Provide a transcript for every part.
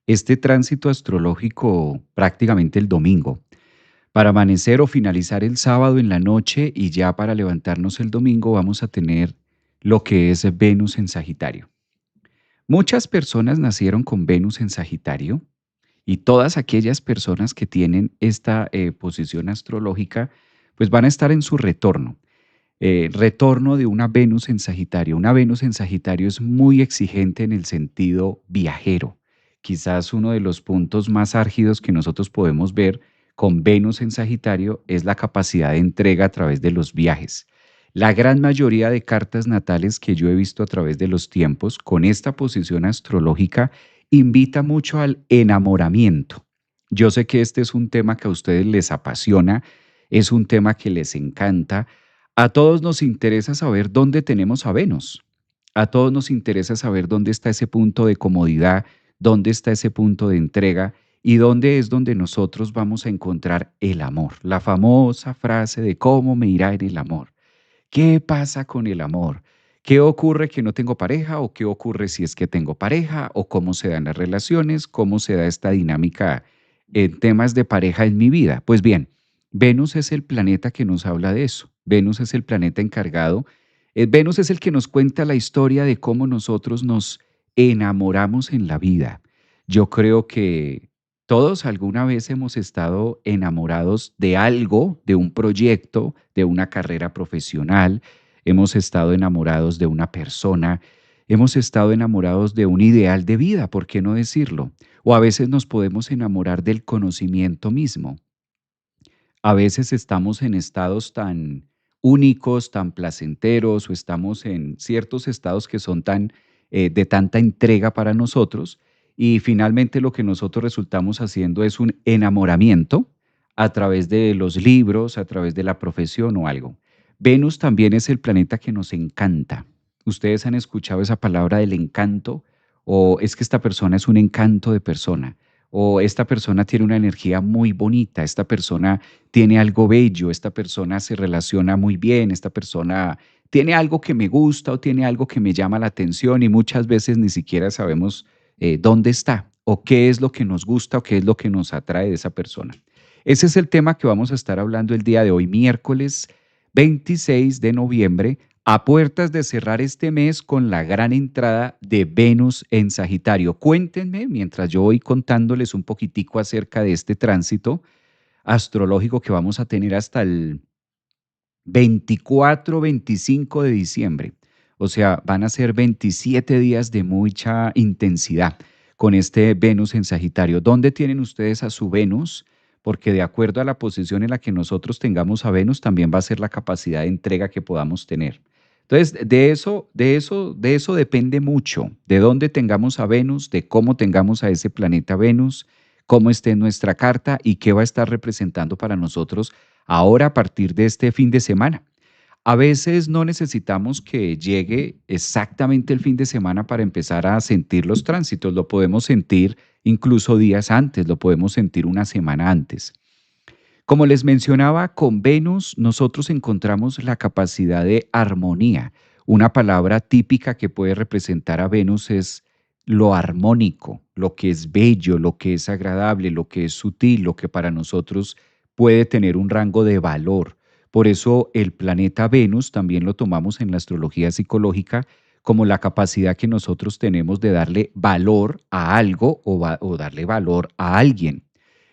este tránsito astrológico prácticamente el domingo, para amanecer o finalizar el sábado en la noche y ya para levantarnos el domingo vamos a tener lo que es Venus en Sagitario. Muchas personas nacieron con Venus en Sagitario y todas aquellas personas que tienen esta posición astrológica pues van a estar en su retorno. Retorno de una Venus en Sagitario. Una Venus en Sagitario es muy exigente en el sentido viajero. Quizás uno de los puntos más álgidos que nosotros podemos ver con Venus en Sagitario es la capacidad de entrega a través de los viajes. La gran mayoría de cartas natales que yo he visto a través de los tiempos con esta posición astrológica invita mucho al enamoramiento. Yo sé que este es un tema que a ustedes les apasiona, es un tema que les encanta. A todos nos interesa saber dónde tenemos a Venus. A todos nos interesa saber dónde está ese punto de comodidad, dónde está ese punto de entrega y dónde es donde nosotros vamos a encontrar el amor. La famosa frase de cómo me irá en el amor. ¿Qué pasa con el amor? ¿Qué ocurre que no tengo pareja o qué ocurre si es que tengo pareja o cómo se dan las relaciones, cómo se da esta dinámica en temas de pareja en mi vida? Pues bien, Venus es el planeta que nos habla de eso. Venus es el planeta encargado. Venus es el que nos cuenta la historia de cómo nosotros nos enamoramos en la vida. Yo creo que todos alguna vez hemos estado enamorados de algo, de un proyecto, de una carrera profesional, hemos estado enamorados de una persona, hemos estado enamorados de un ideal de vida, ¿por qué no decirlo? O a veces nos podemos enamorar del conocimiento mismo. A veces estamos en estados tan únicos, tan placenteros, o estamos en ciertos estados que son tan de tanta entrega para nosotros, y finalmente lo que nosotros resultamos haciendo es un enamoramiento a través de los libros, a través de la profesión o algo. Venus también es el planeta que nos encanta. ¿Ustedes han escuchado esa palabra del encanto? ¿O es que esta persona es un encanto de persona? ¿O esta persona tiene una energía muy bonita? ¿Esta persona tiene algo bello? ¿Esta persona se relaciona muy bien? ¿Esta persona tiene algo que me gusta o tiene algo que me llama la atención? Y muchas veces ni siquiera sabemos dónde está o qué es lo que nos gusta o qué es lo que nos atrae de esa persona. Ese es el tema que vamos a estar hablando el día de hoy, miércoles 26 de noviembre, a puertas de cerrar este mes con la gran entrada de Venus en Sagitario. Cuéntenme, mientras yo voy contándoles un poquitico acerca de este tránsito astrológico que vamos a tener hasta el 24-25 de diciembre. O sea, van a ser 27 días de mucha intensidad con este Venus en Sagitario. ¿Dónde tienen ustedes a su Venus? Porque de acuerdo a la posición en la que nosotros tengamos a Venus, también va a ser la capacidad de entrega que podamos tener. Entonces, de eso depende mucho, de dónde tengamos a Venus, de cómo tengamos a ese planeta Venus, cómo esté en nuestra carta y qué va a estar representando para nosotros ahora a partir de este fin de semana. A veces no necesitamos que llegue exactamente el fin de semana para empezar a sentir los tránsitos, lo podemos sentir incluso días antes, lo podemos sentir una semana antes. Como les mencionaba, con Venus nosotros encontramos la capacidad de armonía. Una palabra típica que puede representar a Venus es lo armónico, lo que es bello, lo que es agradable, lo que es sutil, lo que para nosotros puede tener un rango de valor. Por eso el planeta Venus también lo tomamos en la astrología psicológica como la capacidad que nosotros tenemos de darle valor a algo o darle valor a alguien.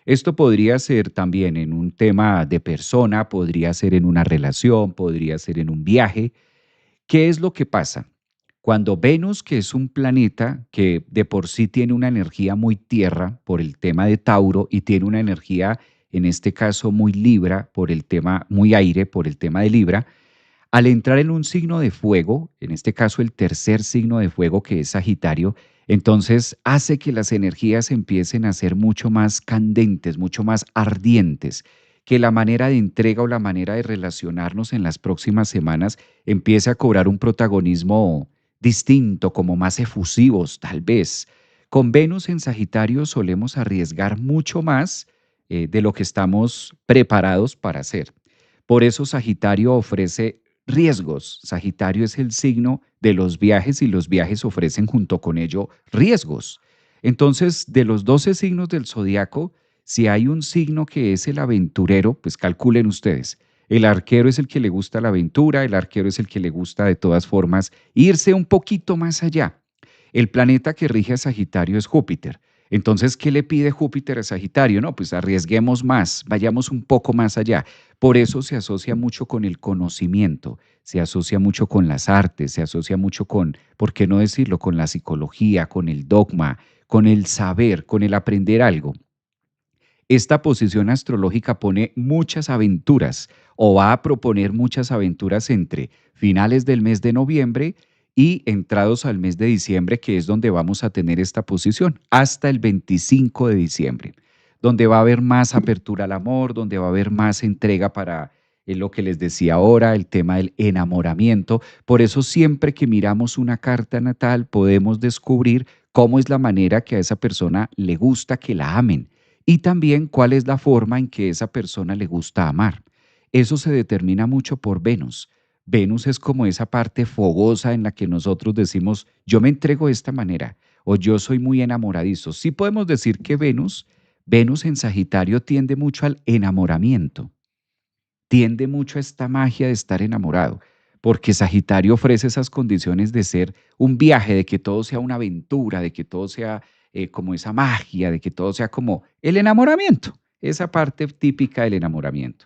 Esto podría ser también en un tema de persona, podría ser en una relación, podría ser en un viaje. ¿Qué es lo que pasa? Cuando Venus, que es un planeta que de por sí tiene una energía muy tierra por el tema de Tauro y tiene una energía, en este caso, muy Libra por el tema, muy aire por el tema de Libra, al entrar en un signo de fuego, en este caso el tercer signo de fuego que es Sagitario, entonces hace que las energías empiecen a ser mucho más candentes, mucho más ardientes, que la manera de entrega o la manera de relacionarnos en las próximas semanas empiece a cobrar un protagonismo distinto, como más efusivos, tal vez. Con Venus en Sagitario solemos arriesgar mucho más de lo que estamos preparados para hacer. Por eso Sagitario ofrece riesgos. Sagitario es el signo de los viajes y los viajes ofrecen junto con ello riesgos. Entonces, de los 12 signos del zodiaco, si hay un signo que es el aventurero, pues calculen ustedes. El arquero es el que le gusta la aventura, el arquero es el que le gusta de todas formas irse un poquito más allá. El planeta que rige a Sagitario es Júpiter. Entonces, ¿qué le pide Júpiter a Sagitario? No, pues arriesguemos más, vayamos un poco más allá. Por eso se asocia mucho con el conocimiento, se asocia mucho con las artes, se asocia mucho con, ¿por qué no decirlo?, con la psicología, con el dogma, con el saber, con el aprender algo. Esta posición astrológica pone muchas aventuras o va a proponer muchas aventuras entre finales del mes de noviembre y entrados al mes de diciembre, que es donde vamos a tener esta posición, hasta el 25 de diciembre, donde va a haber más apertura al amor, donde va a haber más entrega para lo que les decía ahora, el tema del enamoramiento. Por eso siempre que miramos una carta natal podemos descubrir cómo es la manera que a esa persona le gusta que la amen y también cuál es la forma en que esa persona le gusta amar. Eso se determina mucho por Venus. Venus es como esa parte fogosa en la que nosotros decimos, yo me entrego de esta manera o yo soy muy enamoradizo. Sí podemos decir que Venus en Sagitario tiende mucho al enamoramiento, tiende mucho a esta magia de estar enamorado, porque Sagitario ofrece esas condiciones de ser un viaje, de que todo sea una aventura, de que todo sea como esa magia, de que todo sea como el enamoramiento, esa parte típica del enamoramiento.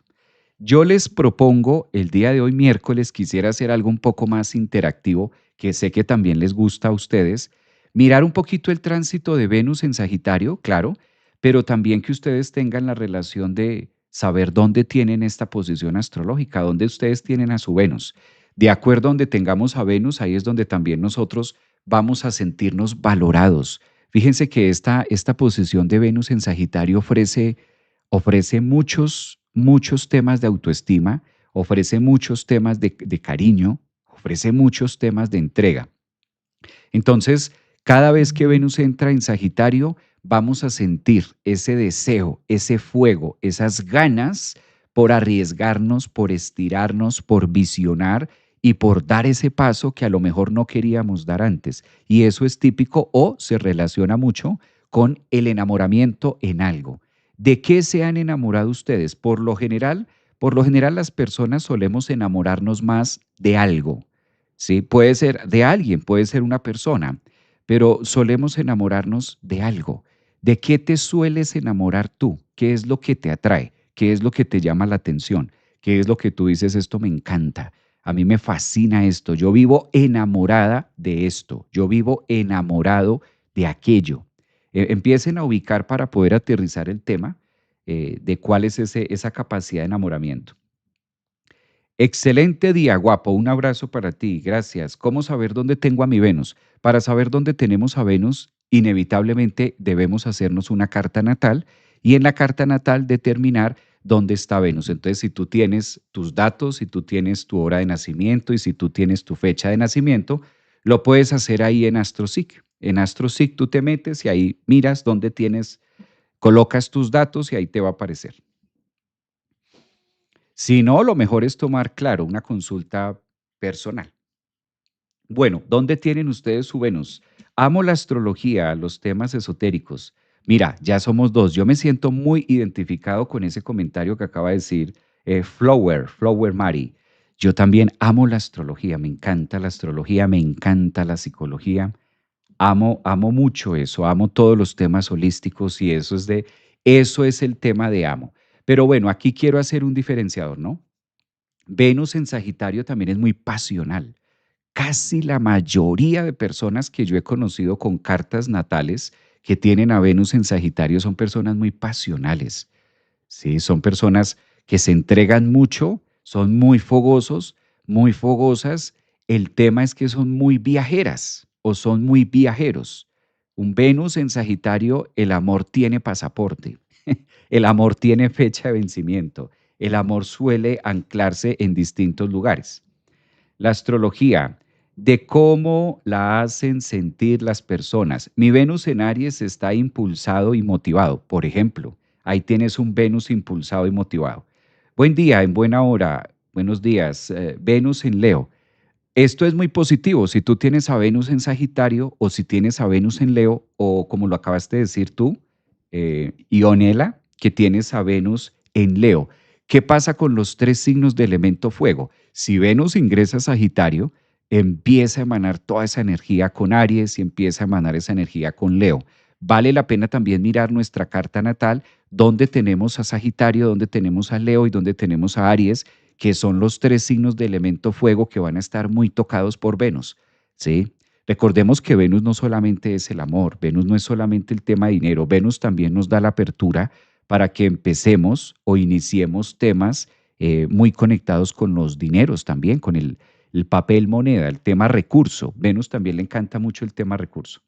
Yo les propongo el día de hoy, miércoles, quisiera hacer algo un poco más interactivo, que sé que también les gusta a ustedes, mirar un poquito el tránsito de Venus en Sagitario, claro, pero también que ustedes tengan la relación de saber dónde tienen esta posición astrológica, dónde ustedes tienen a su Venus. De acuerdo a donde tengamos a Venus, ahí es donde también nosotros vamos a sentirnos valorados. Fíjense que esta posición de Venus en Sagitario ofrece muchos temas de autoestima, ofrece muchos temas de cariño, ofrece muchos temas de entrega. Entonces, cada vez que Venus entra en Sagitario, vamos a sentir ese deseo, ese fuego, esas ganas por arriesgarnos, por estirarnos, por visionar y por dar ese paso que a lo mejor no queríamos dar antes. Y eso es típico o se relaciona mucho con el enamoramiento en algo. ¿De qué se han enamorado ustedes? Por lo general las personas solemos enamorarnos más de algo. ¿Sí? Puede ser de alguien, puede ser una persona, pero solemos enamorarnos de algo. ¿De qué te sueles enamorar tú? ¿Qué es lo que te atrae? ¿Qué es lo que te llama la atención? ¿Qué es lo que tú dices, esto me encanta? A mí me fascina esto. Yo vivo enamorada de esto. Yo vivo enamorado de aquello. Empiecen a ubicar para poder aterrizar el tema de cuál es esa capacidad de enamoramiento. Excelente día, guapo. Un abrazo para ti. Gracias. ¿Cómo saber dónde tengo a mi Venus? Para saber dónde tenemos a Venus, inevitablemente debemos hacernos una carta natal y en la carta natal determinar dónde está Venus. Entonces, si tú tienes tus datos, si tú tienes tu hora de nacimiento y si tú tienes tu fecha de nacimiento, lo puedes hacer ahí en AstroSeek. En AstroSeek tú te metes y ahí miras dónde tienes, colocas tus datos y ahí te va a aparecer. Si no, lo mejor es tomar, claro, una consulta personal. Bueno, ¿dónde tienen ustedes su Venus? Amo la astrología, los temas esotéricos. Mira, ya somos dos. Yo me siento muy identificado con ese comentario que acaba de decir Flower Mari. Yo también amo la astrología, me encanta la astrología, me encanta la psicología. Amo mucho eso, amo todos los temas holísticos y eso es el tema de amo. Pero bueno, aquí quiero hacer un diferenciador, ¿no? Venus en Sagitario también es muy pasional. Casi la mayoría de personas que yo he conocido con cartas natales que tienen a Venus en Sagitario son personas muy pasionales. Sí, son personas que se entregan mucho, son muy fogosos, muy fogosas. El tema es que son muy viajeras o son muy viajeros. Un Venus en Sagitario, el amor tiene pasaporte, el amor tiene fecha de vencimiento, el amor suele anclarse en distintos lugares. La astrología, de cómo la hacen sentir las personas. Mi Venus en Aries está impulsado y motivado. Por ejemplo, ahí tienes un Venus impulsado y motivado. Buen día, en buena hora. Buenos días. Venus en Leo. Esto es muy positivo. Si tú tienes a Venus en Sagitario o si tienes a Venus en Leo o como lo acabaste de decir tú, Ionela, que tienes a Venus en Leo. ¿Qué pasa con los tres signos de elemento fuego? Si Venus ingresa a Sagitario, empieza a emanar toda esa energía con Aries y empieza a emanar esa energía con Leo. Vale la pena también mirar nuestra carta natal, donde tenemos a Sagitario, donde tenemos a Leo y donde tenemos a Aries, que son los tres signos de elemento fuego que van a estar muy tocados por Venus, ¿sí? Recordemos que Venus no solamente es el amor, Venus no es solamente el tema de dinero, Venus también nos da la apertura para que empecemos o iniciemos temas muy conectados con los dineros también, con el papel moneda, el tema recurso. Venus también le encanta mucho el tema recurso.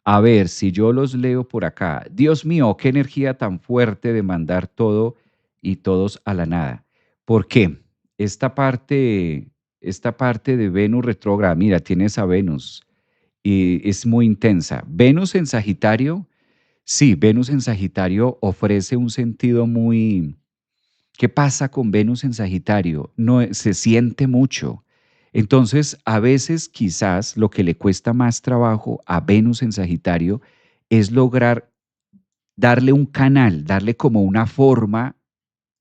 A ver, si yo los leo por acá. Dios mío, qué energía tan fuerte de mandar todo y todos a la nada. ¿Por qué? Esta parte, esta parte de Venus retrógrada, mira, tienes a Venus y es muy intensa. Venus en Sagitario, sí, Venus en Sagitario ofrece un sentido muy, ¿qué pasa con Venus en Sagitario? No, se siente mucho. Entonces, a veces quizás lo que le cuesta más trabajo a Venus en Sagitario es lograr darle un canal, darle como una forma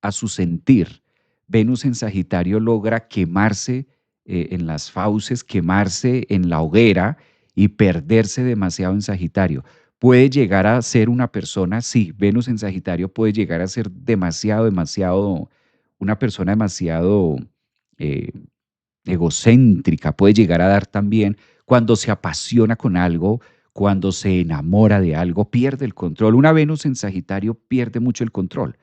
a su sentir. Venus en Sagitario logra quemarse en las fauces, quemarse en la hoguera y perderse demasiado en Sagitario. Puede llegar a ser una persona, sí, Venus en Sagitario puede llegar a ser demasiado, una persona demasiado eh, egocéntrica, puede llegar a dar también cuando se apasiona con algo, cuando se enamora de algo, pierde el control. Una Venus en Sagitario pierde mucho el control.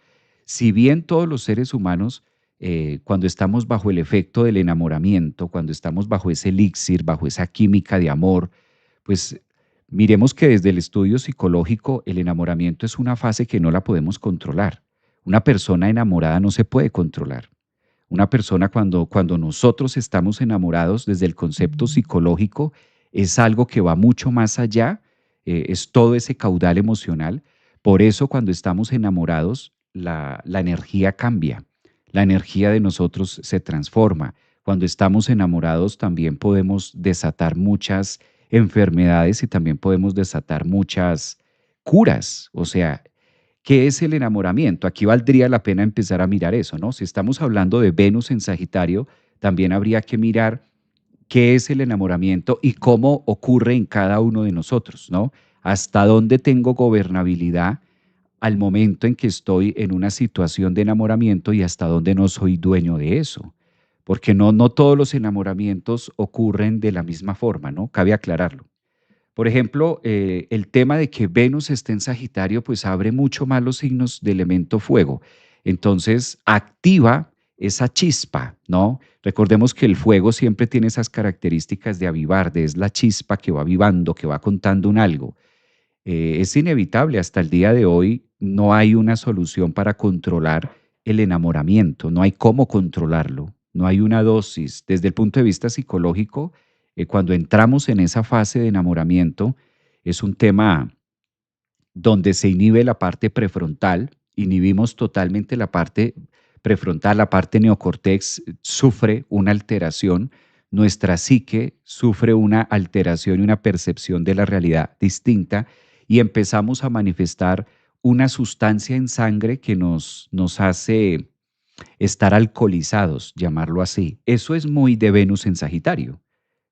Si bien todos los seres humanos, cuando estamos bajo el efecto del enamoramiento, cuando estamos bajo ese elixir, bajo esa química de amor, pues miremos que desde el estudio psicológico el enamoramiento es una fase que no la podemos controlar. Una persona enamorada no se puede controlar. Una persona cuando nosotros estamos enamorados desde el concepto psicológico es algo que va mucho más allá, es todo ese caudal emocional. Por eso cuando estamos enamorados la energía cambia, la energía de nosotros se transforma. Cuando estamos enamorados también podemos desatar muchas enfermedades y también podemos desatar muchas curas. O sea, ¿qué es el enamoramiento? Aquí valdría la pena empezar a mirar eso, ¿no? Si estamos hablando de Venus en Sagitario, también habría que mirar qué es el enamoramiento y cómo ocurre en cada uno de nosotros, ¿no? Hasta dónde tengo gobernabilidad al momento en que estoy en una situación de enamoramiento y hasta dónde no soy dueño de eso. Porque no todos los enamoramientos ocurren de la misma forma, ¿no? Cabe aclararlo. Por ejemplo, el tema de que Venus esté en Sagitario, pues abre mucho más los signos de elemento fuego. Entonces, activa esa chispa, ¿no? Recordemos que el fuego siempre tiene esas características de avivar, de es la chispa que va avivando, que va contando un algo. Es inevitable, hasta el día de hoy no hay una solución para controlar el enamoramiento, no hay cómo controlarlo, no hay una dosis. Desde el punto de vista psicológico, cuando entramos en esa fase de enamoramiento, es un tema donde se inhibe la parte prefrontal, inhibimos totalmente la parte prefrontal, la parte neocortex sufre una alteración, nuestra psique sufre una alteración y una percepción de la realidad distinta y empezamos a manifestar una sustancia en sangre que nos hace estar alcoholizados, llamarlo así. Eso es muy de Venus en Sagitario.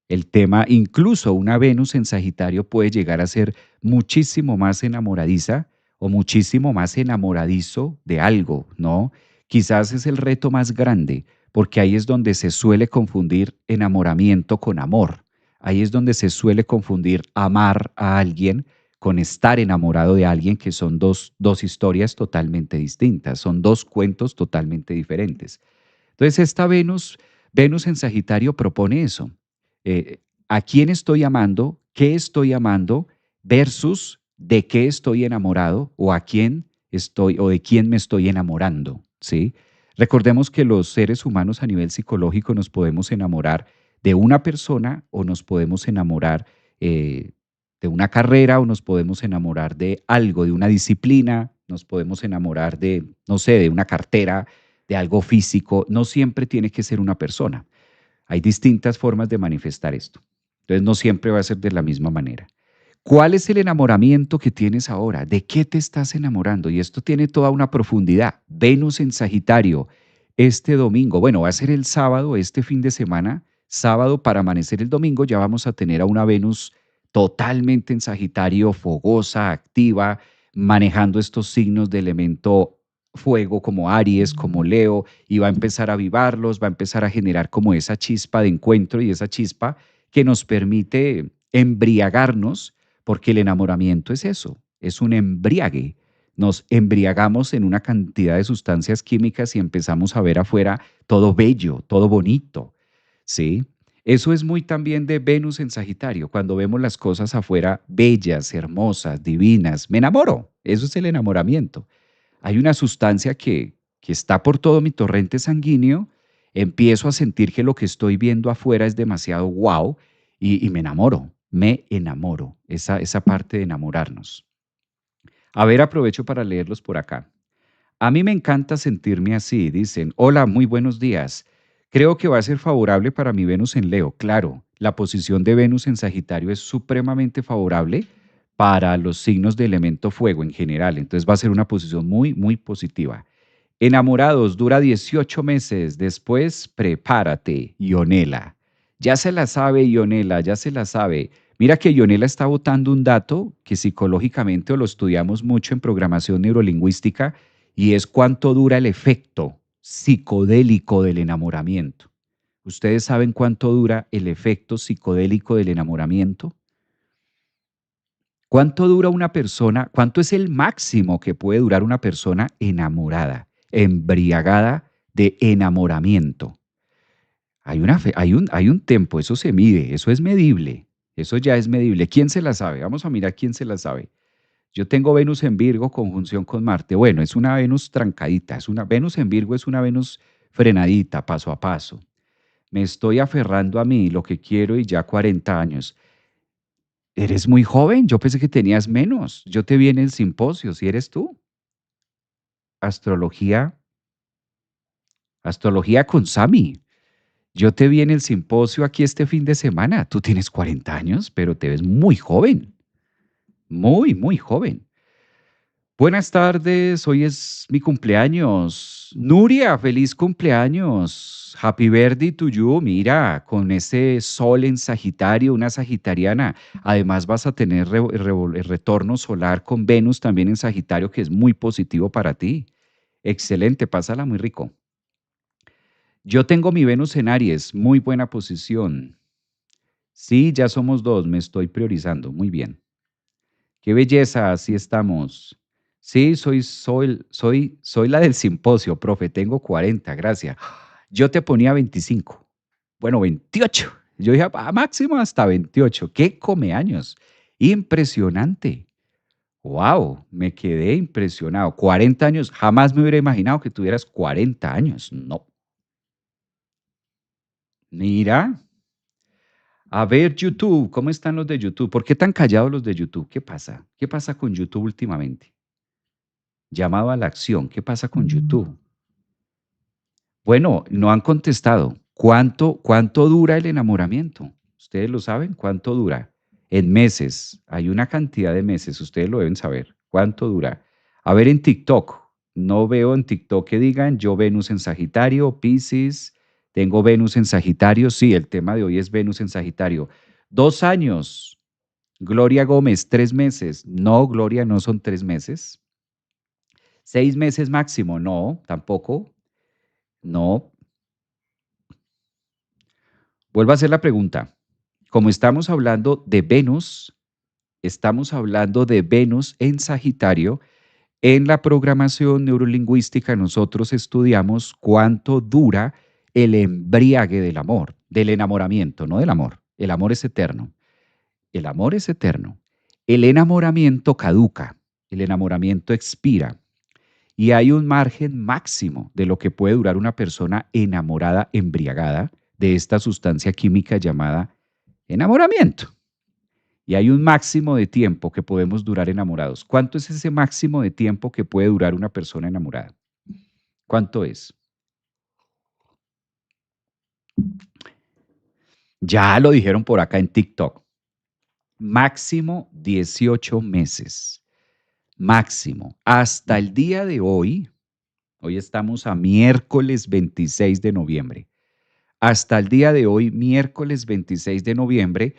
El tema, incluso una Venus en Sagitario puede llegar a ser muchísimo más enamoradiza o muchísimo más enamoradizo de algo, ¿no? Quizás es el reto más grande, porque ahí es donde se suele confundir enamoramiento con amor. Ahí es donde se suele confundir amar a alguien con estar enamorado de alguien, que son dos historias totalmente distintas, son dos cuentos totalmente diferentes. Entonces, esta Venus, Venus en Sagitario propone eso. ¿A quién estoy amando? ¿Qué estoy amando? Versus de qué estoy enamorado o a quién estoy o de quién me estoy enamorando, ¿sí? Recordemos que los seres humanos a nivel psicológico nos podemos enamorar de una persona o nos podemos enamorar de una carrera o nos podemos enamorar de algo, de una disciplina, nos podemos enamorar de, no sé, de una cartera, de algo físico. No siempre tiene que ser una persona. Hay distintas formas de manifestar esto. Entonces no siempre va a ser de la misma manera. ¿Cuál es el enamoramiento que tienes ahora? ¿De qué te estás enamorando? Y esto tiene toda una profundidad. Venus en Sagitario, este domingo, bueno, va a ser el sábado, este fin de semana, sábado para amanecer el domingo, ya vamos a tener a una Venus totalmente en Sagitario, fogosa, activa, manejando estos signos de elemento fuego como Aries, como Leo, y va a empezar a avivarlos, va a empezar a generar como esa chispa de encuentro y esa chispa que nos permite embriagarnos, porque el enamoramiento es eso, es un embriague. Nos embriagamos en una cantidad de sustancias químicas y empezamos a ver afuera todo bello, todo bonito, ¿sí? Eso es muy también de Venus en Sagitario, cuando vemos las cosas afuera bellas, hermosas, divinas, me enamoro, eso es el enamoramiento. Hay una sustancia que está por todo mi torrente sanguíneo, empiezo a sentir que lo que estoy viendo afuera es demasiado wow y me enamoro, esa parte de enamorarnos. A ver, aprovecho para leerlos por acá. A mí me encanta sentirme así, dicen, hola, muy buenos días. Creo que va a ser favorable para mi Venus en Leo. Claro, la posición de Venus en Sagitario es supremamente favorable para los signos de elemento fuego en general. Entonces va a ser una posición muy, muy positiva. Enamorados, dura 18 meses. Después, prepárate, Ionela. Ya se la sabe, Ionela, ya se la sabe. Mira que Ionela está botando un dato que psicológicamente o lo estudiamos mucho en programación neurolingüística y es cuánto dura el efecto psicodélico del enamoramiento. ¿Ustedes saben cuánto dura el efecto psicodélico del enamoramiento? ¿Cuánto dura una persona? ¿Cuánto es el máximo que puede durar una persona enamorada, embriagada de enamoramiento? Hay un tiempo, eso se mide, eso es medible, eso ya es medible. ¿Quién se la sabe? Vamos a mirar quién se la sabe. Yo tengo Venus en Virgo, conjunción con Marte. Bueno, es una Venus trancadita, es una Venus en Virgo, es una Venus frenadita, paso a paso. Me estoy aferrando a mí, lo que quiero y ya 40 años. Eres muy joven, yo pensé que tenías menos. Yo te vi en el simposio, si eres tú. Astrología, astrología con Sami. Yo te vi en el simposio aquí este fin de semana. Tú tienes 40 años, pero te ves muy joven, muy, muy joven. Buenas tardes, hoy es mi cumpleaños. Nuria, feliz cumpleaños. Happy birthday to you. Mira, con ese sol en Sagitario, una sagitariana. Además vas a tener el retorno solar con Venus también en Sagitario, que es muy positivo para ti. Excelente, pásala muy rico. Yo tengo mi Venus en Aries, muy buena posición. Sí, ya somos dos, me estoy priorizando. Muy bien. Qué belleza, así estamos. Sí, soy la del simposio, profe, tengo 40, gracias. Yo te ponía 25, bueno, 28. Yo dije, máximo hasta 28. ¿Qué come años? Impresionante. Wow, me quedé impresionado. 40 años, jamás me hubiera imaginado que tuvieras 40 años. No. Mira, a ver YouTube, ¿cómo están los de YouTube? ¿Por qué tan callados los de YouTube? ¿Qué pasa? ¿Qué pasa con YouTube últimamente? Llamado a la acción. ¿Qué pasa con YouTube? Bueno, no han contestado. ¿Cuánto dura el enamoramiento? ¿Ustedes lo saben? ¿Cuánto dura? En meses. Hay una cantidad de meses. Ustedes lo deben saber. ¿Cuánto dura? A ver en TikTok. No veo en TikTok que digan yo Venus en Sagitario, Piscis, tengo Venus en Sagitario. Sí, el tema de hoy es Venus en Sagitario. 2 años. Gloria Gómez, 3 meses. No, Gloria, no son 3 meses. 6 meses máximo. No, tampoco. No. Vuelvo a hacer la pregunta. Como estamos hablando de Venus en Sagitario. En la programación neurolingüística nosotros estudiamos cuánto dura el embriague del amor, del enamoramiento, no del amor. El amor es eterno. El amor es eterno. El enamoramiento caduca. El enamoramiento expira. Y hay un margen máximo de lo que puede durar una persona enamorada, embriagada de esta sustancia química llamada enamoramiento. Y hay un máximo de tiempo que podemos durar enamorados. ¿Cuánto es ese máximo de tiempo que puede durar una persona enamorada? ¿Cuánto es? Ya lo dijeron por acá en TikTok. Máximo 18 meses. Máximo. Hasta el día de hoy, hoy estamos a miércoles 26 de noviembre. Hasta el día de hoy, miércoles 26 de noviembre,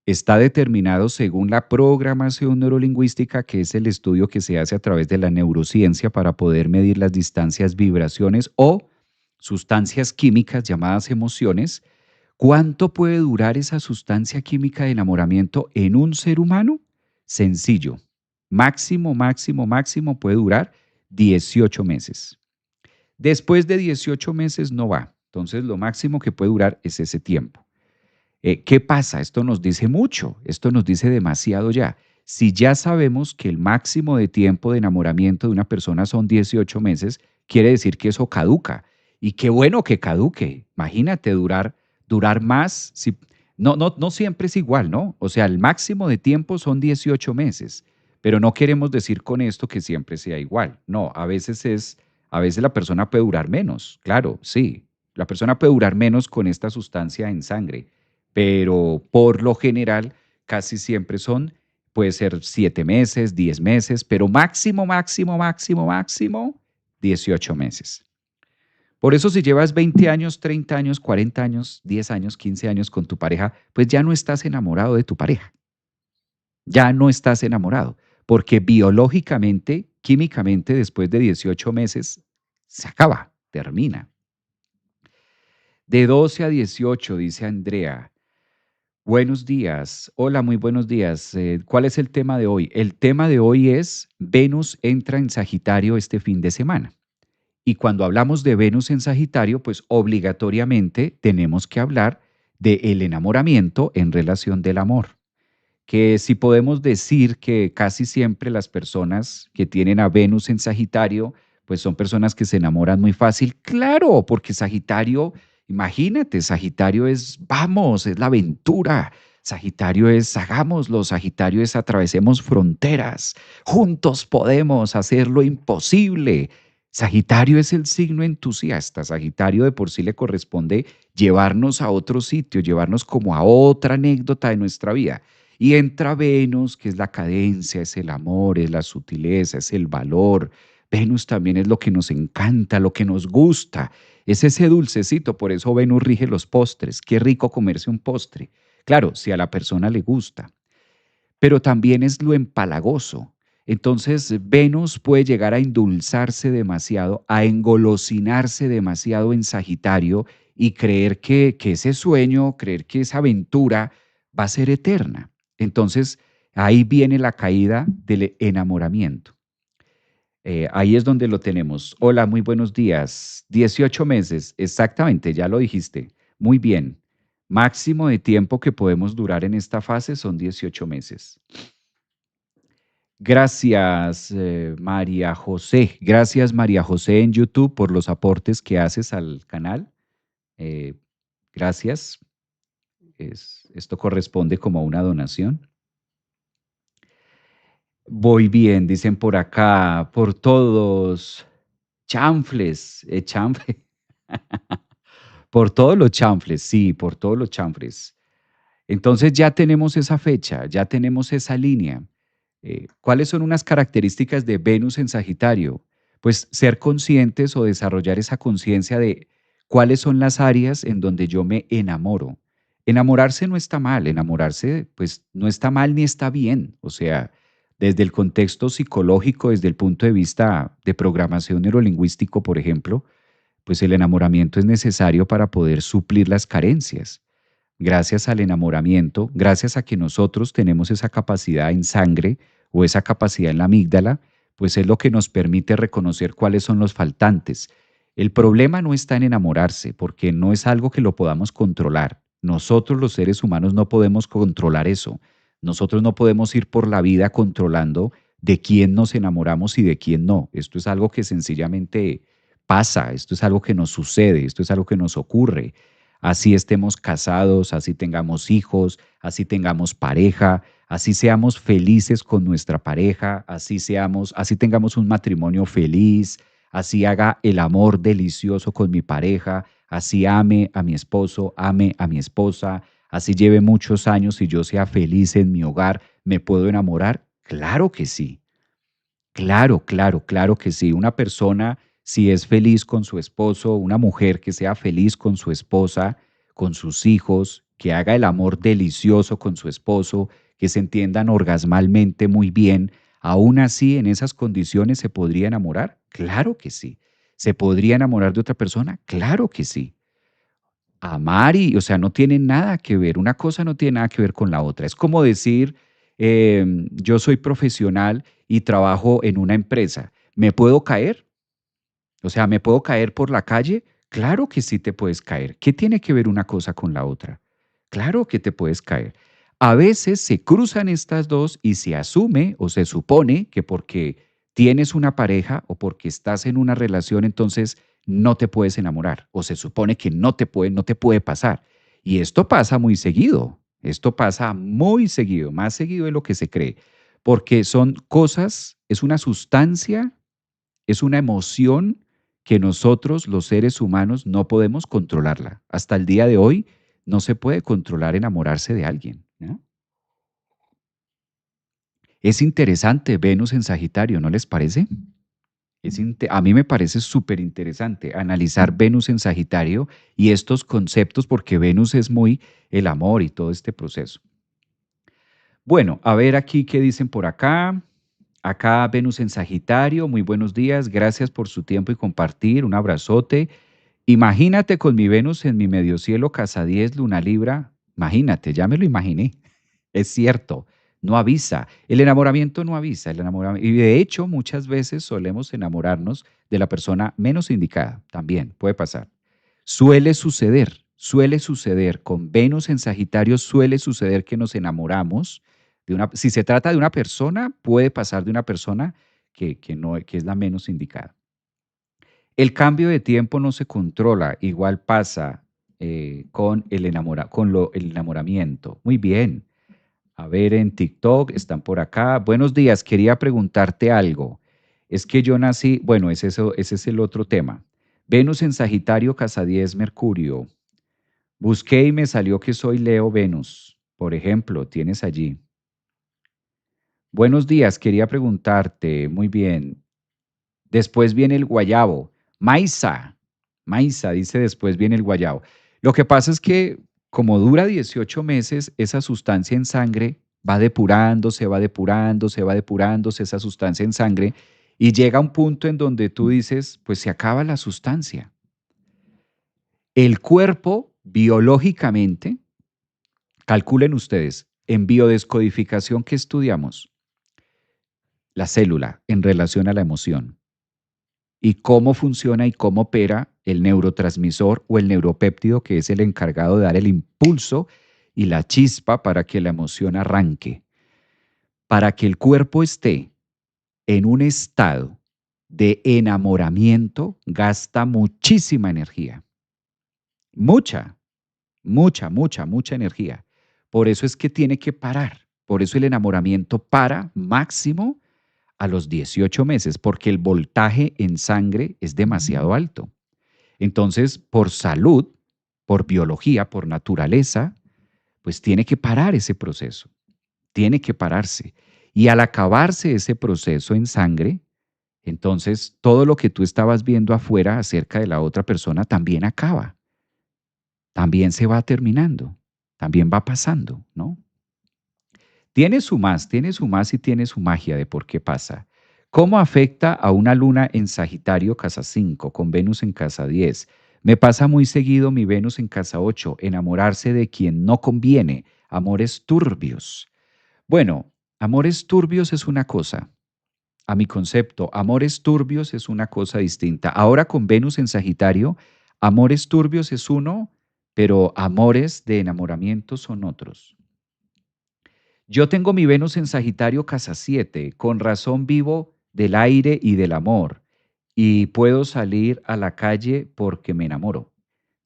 está determinado según la programación neurolingüística, que es el estudio que se hace a través de la neurociencia para poder medir las distancias, vibraciones o sustancias químicas llamadas emociones. ¿Cuánto puede durar esa sustancia química de enamoramiento en un ser humano? Sencillo. Máximo, máximo, máximo puede durar 18 meses. Después de 18 meses no va. Entonces, lo máximo que puede durar es ese tiempo. ¿Qué pasa? Esto nos dice mucho, esto nos dice demasiado ya. Si ya sabemos que el máximo de tiempo de enamoramiento de una persona son 18 meses, quiere decir que eso caduca. Y qué bueno que caduque. Imagínate durar más. Si, no siempre es igual, ¿no? O sea, el máximo de tiempo son 18 meses, pero no queremos decir con esto que siempre sea igual. No, a veces la persona puede durar menos, claro, sí. La persona puede durar menos con esta sustancia en sangre, pero por lo general casi siempre puede ser 7 meses, 10 meses, pero máximo, máximo, máximo, máximo 18 meses. Por eso si llevas 20 años, 30 años, 40 años, 10 años, 15 años con tu pareja, pues ya no estás enamorado de tu pareja, ya no estás enamorado, porque biológicamente, químicamente, después de 18 meses, se acaba, termina. De 12 a 18, dice Andrea. Buenos días. Hola, muy buenos días. ¿Cuál es el tema de hoy? El tema de hoy es Venus entra en Sagitario este fin de semana. Y cuando hablamos de Venus en Sagitario, pues obligatoriamente tenemos que hablar del enamoramiento en relación del amor. Que si podemos decir que casi siempre las personas que tienen a Venus en Sagitario, pues son personas que se enamoran muy fácil. Claro, porque Sagitario, imagínate, Sagitario es vamos, es la aventura. Sagitario es hagámoslo, Sagitario es atravesemos fronteras. Juntos podemos hacer lo imposible. Sagitario es el signo entusiasta. Sagitario de por sí le corresponde llevarnos a otro sitio, llevarnos como a otra anécdota de nuestra vida. Y entra Venus, que es la cadencia, es el amor, es la sutileza, es el valor. Venus también es lo que nos encanta, lo que nos gusta. Es ese dulcecito, por eso Venus rige los postres. Qué rico comerse un postre. Claro, si a la persona le gusta, pero también es lo empalagoso. Entonces, Venus puede llegar a endulzarse demasiado, a engolosinarse demasiado en Sagitario y creer que ese sueño, creer que esa aventura va a ser eterna. Entonces, ahí viene la caída del enamoramiento. Ahí es donde lo tenemos. Hola, muy buenos días. 18 meses, exactamente, ya lo dijiste. Muy bien. Máximo de tiempo que podemos durar en esta fase son 18 meses. Gracias, María José. Gracias, María José, en YouTube por los aportes que haces al canal. Eh, gracias. Esto corresponde como a una donación. Voy bien, dicen por acá, por todos. Chanfles, chanfle. Por todos los chanfles, sí, por todos los chanfles. Entonces ya tenemos esa fecha, ya tenemos esa línea. ¿Cuáles son unas características de Venus en Sagitario? Pues ser conscientes o desarrollar esa conciencia de cuáles son las áreas en donde yo me enamoro. Enamorarse no está mal, enamorarse pues no está mal ni está bien. O sea, desde el contexto psicológico, desde el punto de vista de programación neurolingüístico, por ejemplo, pues el enamoramiento es necesario para poder suplir las carencias. Gracias al enamoramiento, gracias a que nosotros tenemos esa capacidad en sangre o esa capacidad en la amígdala, pues es lo que nos permite reconocer cuáles son los faltantes. El problema no está en enamorarse, porque no es algo que lo podamos controlar. Nosotros los seres humanos no podemos controlar eso. Nosotros no podemos ir por la vida controlando de quién nos enamoramos y de quién no. Esto es algo que sencillamente pasa, esto es algo que nos sucede, esto es algo que nos ocurre. Así estemos casados, así tengamos hijos, así tengamos pareja, así seamos felices con nuestra pareja, así tengamos un matrimonio feliz, así haga el amor delicioso con mi pareja, así ame a mi esposo, ame a mi esposa, así lleve muchos años y yo sea feliz en mi hogar, ¿me puedo enamorar? Claro que sí. Claro, claro, claro que sí. Una persona, si es feliz con su esposo, una mujer que sea feliz con su esposa, con sus hijos, que haga el amor delicioso con su esposo, que se entiendan orgasmalmente muy bien, aún así en esas condiciones se podría enamorar. Claro que sí. ¿Se podría enamorar de otra persona? Claro que sí. Amar y, o sea, no tiene nada que ver, una cosa no tiene nada que ver con la otra. Es como decir, yo soy profesional y trabajo en una empresa. ¿Me puedo caer? O sea, ¿me puedo caer por la calle? Claro que sí te puedes caer. ¿Qué tiene que ver una cosa con la otra? Claro que te puedes caer. A veces se cruzan estas dos y se asume o se supone que porque tienes una pareja o porque estás en una relación, entonces no te puedes enamorar o se supone que no te puede pasar. Y esto pasa muy seguido. Esto pasa muy seguido, más seguido de lo que se cree, porque son cosas, es una sustancia, es una emoción que nosotros, los seres humanos, no podemos controlarla. Hasta el día de hoy no se puede controlar enamorarse de alguien, ¿no? Es interesante Venus en Sagitario, ¿no les parece? A mí me parece súper interesante analizar Venus en Sagitario y estos conceptos porque Venus es muy el amor y todo este proceso. Bueno, a ver aquí qué dicen por acá. Acá Venus en Sagitario, muy buenos días, gracias por su tiempo y compartir, un abrazote. Imagínate con mi Venus en mi medio cielo, casa 10, luna Libra, imagínate, ya me lo imaginé. Es cierto, no avisa. El enamoramiento no avisa. El enamoramiento, y de hecho, muchas veces solemos enamorarnos de la persona menos indicada. También puede pasar. Suele suceder. Con Venus en Sagitario suele suceder que nos enamoramos de una. Si se trata de una persona, puede pasar de una persona que no, que es la menos indicada. El cambio de tiempo no se controla. Igual pasa con el enamoramiento. Muy bien. A ver, en TikTok están por acá. Buenos días, quería preguntarte algo. Es que yo nací, bueno, ese es el otro tema. Venus en Sagitario, casa 10, Mercurio. Busqué y me salió que soy Leo Venus. Por ejemplo, tienes allí. Buenos días, quería preguntarte. Muy bien. Después viene el guayabo. Maisa. Maisa dice después viene el guayabo. Lo que pasa es que como dura 18 meses, esa sustancia en sangre va depurándose, va depurándose, va depurándose esa sustancia en sangre y llega a un punto en donde tú dices, pues se acaba la sustancia. El cuerpo biológicamente, calculen ustedes, en biodescodificación que estudiamos, la célula en relación a la emoción y cómo funciona y cómo opera el neurotransmisor o el neuropéptido que es el encargado de dar el impulso y la chispa para que la emoción arranque. Para que el cuerpo esté en un estado de enamoramiento, gasta muchísima energía. Mucha, mucha energía. Por eso es que tiene que parar. Por eso el enamoramiento para máximo a los 18 meses, porque el voltaje en sangre es demasiado alto. Entonces, por salud, por biología, por naturaleza, pues tiene que parar ese proceso, tiene que pararse. Y al acabarse ese proceso en sangre, entonces todo lo que tú estabas viendo afuera acerca de la otra persona también acaba, también se va terminando, también va pasando, ¿no? Tiene su más y tiene su magia de por qué pasa. ¿Cómo afecta a una luna en Sagitario, casa 5 con Venus en casa 10? Me pasa muy seguido mi Venus en casa 8 enamorarse de quien no conviene, amores turbios. Bueno, amores turbios es una cosa. A mi concepto, amores turbios es una cosa distinta. Ahora con Venus en Sagitario, amores turbios es uno, pero amores de enamoramiento son otros. Yo tengo mi Venus en Sagitario, casa 7. Con razón vivo del aire y del amor, y puedo salir a la calle porque me enamoro.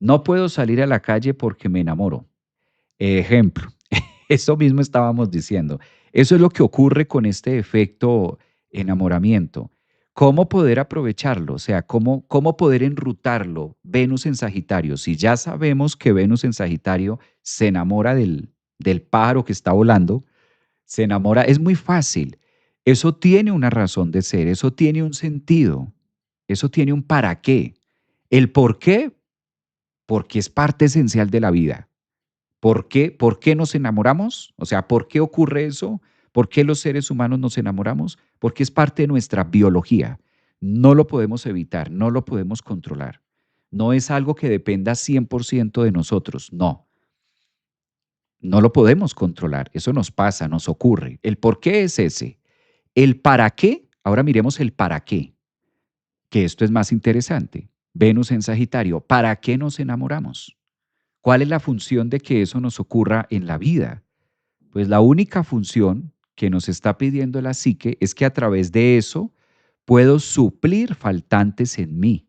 No puedo salir a la calle porque me enamoro. Ejemplo, eso mismo estábamos diciendo. Eso es lo que ocurre con este efecto enamoramiento. ¿Cómo poder aprovecharlo? O sea, ¿cómo poder enrutarlo? Venus en Sagitario. Si ya sabemos que Venus en Sagitario se enamora del pájaro que está volando, se enamora, es muy fácil. Eso tiene una razón de ser, eso tiene un sentido, eso tiene un para qué. El por qué, porque es parte esencial de la vida. ¿Por qué? ¿Por qué nos enamoramos? O sea, ¿por qué ocurre eso? ¿Por qué los seres humanos nos enamoramos? Porque es parte de nuestra biología. No lo podemos evitar, no lo podemos controlar. No es algo que dependa 100% de nosotros, no. No lo podemos controlar, eso nos pasa, nos ocurre. El por qué es ese. El para qué, ahora miremos el para qué, que esto es más interesante. Venus en Sagitario, ¿para qué nos enamoramos? ¿Cuál es la función de que eso nos ocurra en la vida? Pues la única función que nos está pidiendo la psique es que a través de eso puedo suplir faltantes en mí,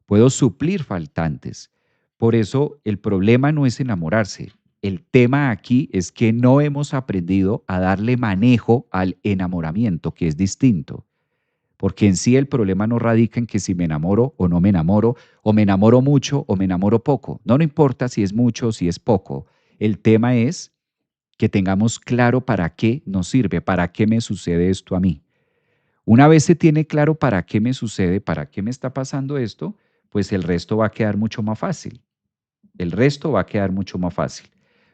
puedo suplir faltantes. Por eso el problema no es enamorarse. El tema aquí es que no hemos aprendido a darle manejo al enamoramiento, que es distinto. Porque en sí el problema no radica en que si me enamoro o me enamoro mucho o me enamoro poco. No, no importa si es mucho o si es poco. El tema es que tengamos claro para qué nos sirve, para qué me sucede esto a mí. Una vez se tiene claro para qué me sucede, para qué me está pasando esto, pues el resto va a quedar mucho más fácil. El resto va a quedar mucho más fácil.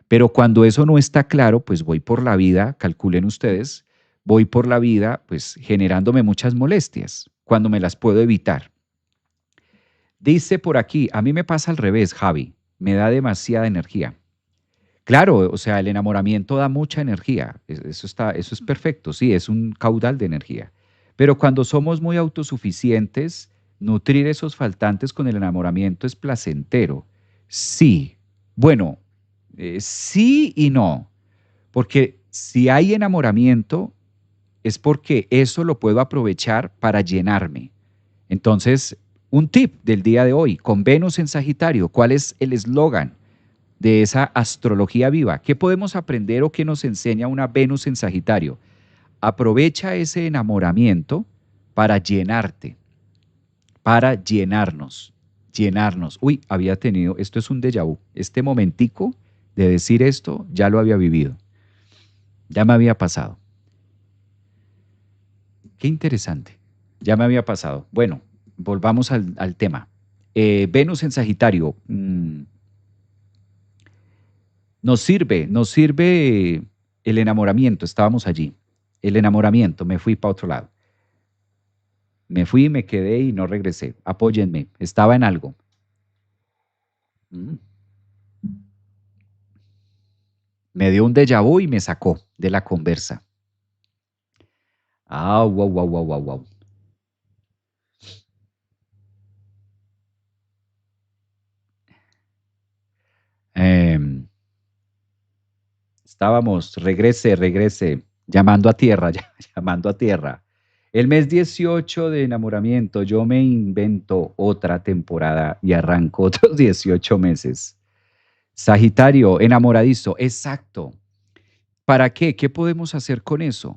Pero cuando eso no está claro, pues voy por la vida, calculen ustedes, voy por la vida pues generándome muchas molestias cuando me las puedo evitar. Dice por aquí, a mí me pasa al revés, Javi, me da demasiada energía. Claro, o sea, el enamoramiento da mucha energía, eso es perfecto, sí, es un caudal de energía. Pero cuando somos muy autosuficientes, nutrir esos faltantes con el enamoramiento es placentero. Sí, bueno, sí y no, porque si hay enamoramiento es porque eso lo puedo aprovechar para llenarme. Entonces, un tip del día de hoy, con Venus en Sagitario, ¿cuál es el eslogan de esa astrología viva? ¿Qué podemos aprender o qué nos enseña una Venus en Sagitario? Aprovecha ese enamoramiento para llenarte, para llenarnos, llenarnos. Uy, había tenido, esto es un déjà vu, este momentico de decir esto ya lo había vivido, ya me había pasado. Qué interesante, ya me había pasado. Bueno, volvamos al tema. Venus en Sagitario, nos sirve el enamoramiento, estábamos allí. El enamoramiento, me fui para otro lado. Me fui, me quedé y no regresé. Apóyenme, estaba en algo. Mm. Me dio un déjà vu y me sacó de la conversa. Ah, wow, wow, wow, wow, wow. Em, estábamos, regrese, llamando a tierra, llamando a tierra. El mes 18 de enamoramiento, yo me invento otra temporada y arranco otros 18 meses. Sagitario, enamoradizo, exacto. ¿Para qué? ¿Qué podemos hacer con eso?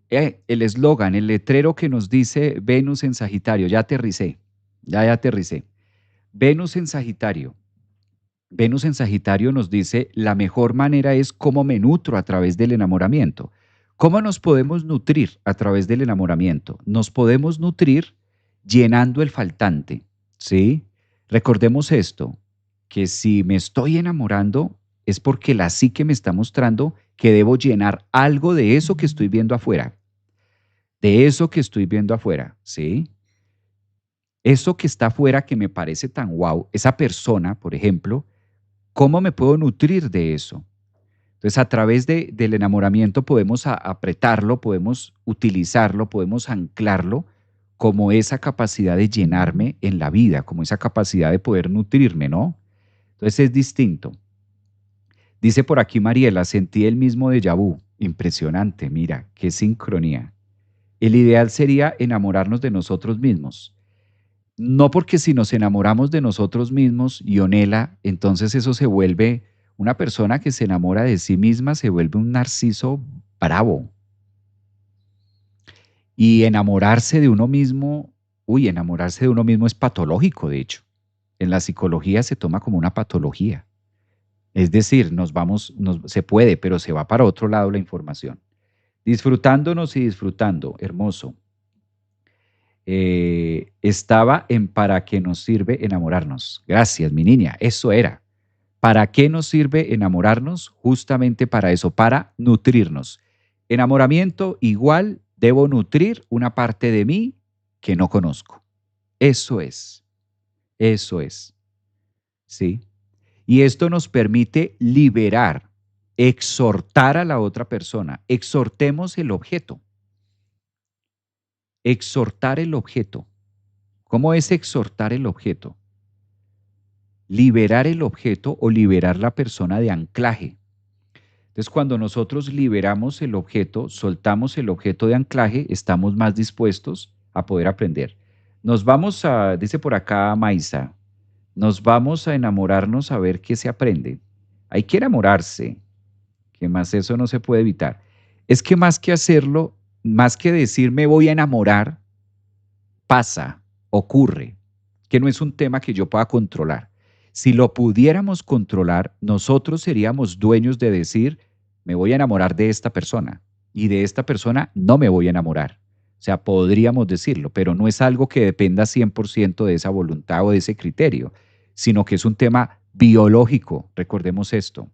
El eslogan, el letrero que nos dice Venus en Sagitario, ya aterricé, ya aterricé. Venus en Sagitario. Venus en Sagitario nos dice, la mejor manera es cómo me nutro a través del enamoramiento. ¿Cómo nos podemos nutrir a través del enamoramiento? Nos podemos nutrir llenando el faltante, ¿sí? Recordemos esto, que si me estoy enamorando es porque la psique me está mostrando que debo llenar algo de eso que estoy viendo afuera, de eso que estoy viendo afuera, ¿sí? Eso que está afuera que me parece tan guau, esa persona, por ejemplo, ¿cómo me puedo nutrir de eso? Entonces, a través del enamoramiento podemos apretarlo, podemos utilizarlo, podemos anclarlo como esa capacidad de llenarme en la vida, como esa capacidad de poder nutrirme, ¿no? Entonces es distinto. Dice por aquí Mariela, sentí el mismo déjà vu. Impresionante, mira, qué sincronía. El ideal sería enamorarnos de nosotros mismos. No porque si nos enamoramos de nosotros mismos, Ionela, entonces eso se vuelve una persona que se enamora de sí misma, se vuelve un narciso bravo. Y enamorarse de uno mismo, uy, enamorarse de uno mismo es patológico, de hecho. En la psicología se toma como una patología. Es decir, se puede, pero se va para otro lado la información. Disfrutándonos y disfrutando, hermoso. Estaba en para qué nos sirve enamorarnos. Gracias, mi niña, eso era. ¿Para qué nos sirve enamorarnos? Justamente para eso, para nutrirnos. Enamoramiento igual, debo nutrir una parte de mí que no conozco. Eso es, ¿sí? Y esto nos permite liberar, exhortar a la otra persona. Exhortemos el objeto. Exhortar el objeto. ¿Cómo es exhortar el objeto? Liberar el objeto o liberar la persona de anclaje. Entonces, cuando nosotros liberamos el objeto, soltamos el objeto de anclaje, estamos más dispuestos a poder aprender. Dice por acá Maisa, nos vamos a enamorarnos a ver qué se aprende. Hay que enamorarse, que más eso no se puede evitar. Es que más que hacerlo, más que decir me voy a enamorar, pasa, ocurre, que no es un tema que yo pueda controlar. Si lo pudiéramos controlar, nosotros seríamos dueños de decir, me voy a enamorar de esta persona y de esta persona no me voy a enamorar. O sea, podríamos decirlo, pero no es algo que dependa 100% de esa voluntad o de ese criterio, sino que es un tema biológico. Recordemos esto.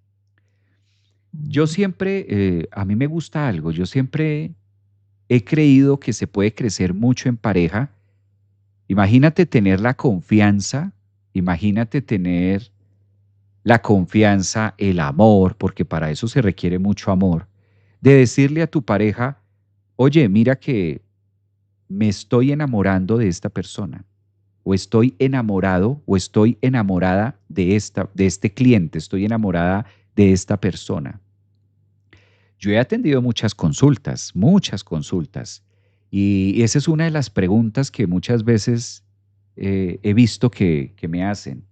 Yo siempre, a mí me gusta algo, yo siempre he creído que se puede crecer mucho en pareja. Imagínate tener la confianza, imagínate tener la confianza, el amor, porque para eso se requiere mucho amor, de decirle a tu pareja, oye, mira que me estoy enamorando de esta persona, o estoy enamorado, o estoy enamorada de este cliente, estoy enamorada de esta persona. Yo he atendido muchas consultas, y esa es una de las preguntas que muchas veces he visto que me hacen.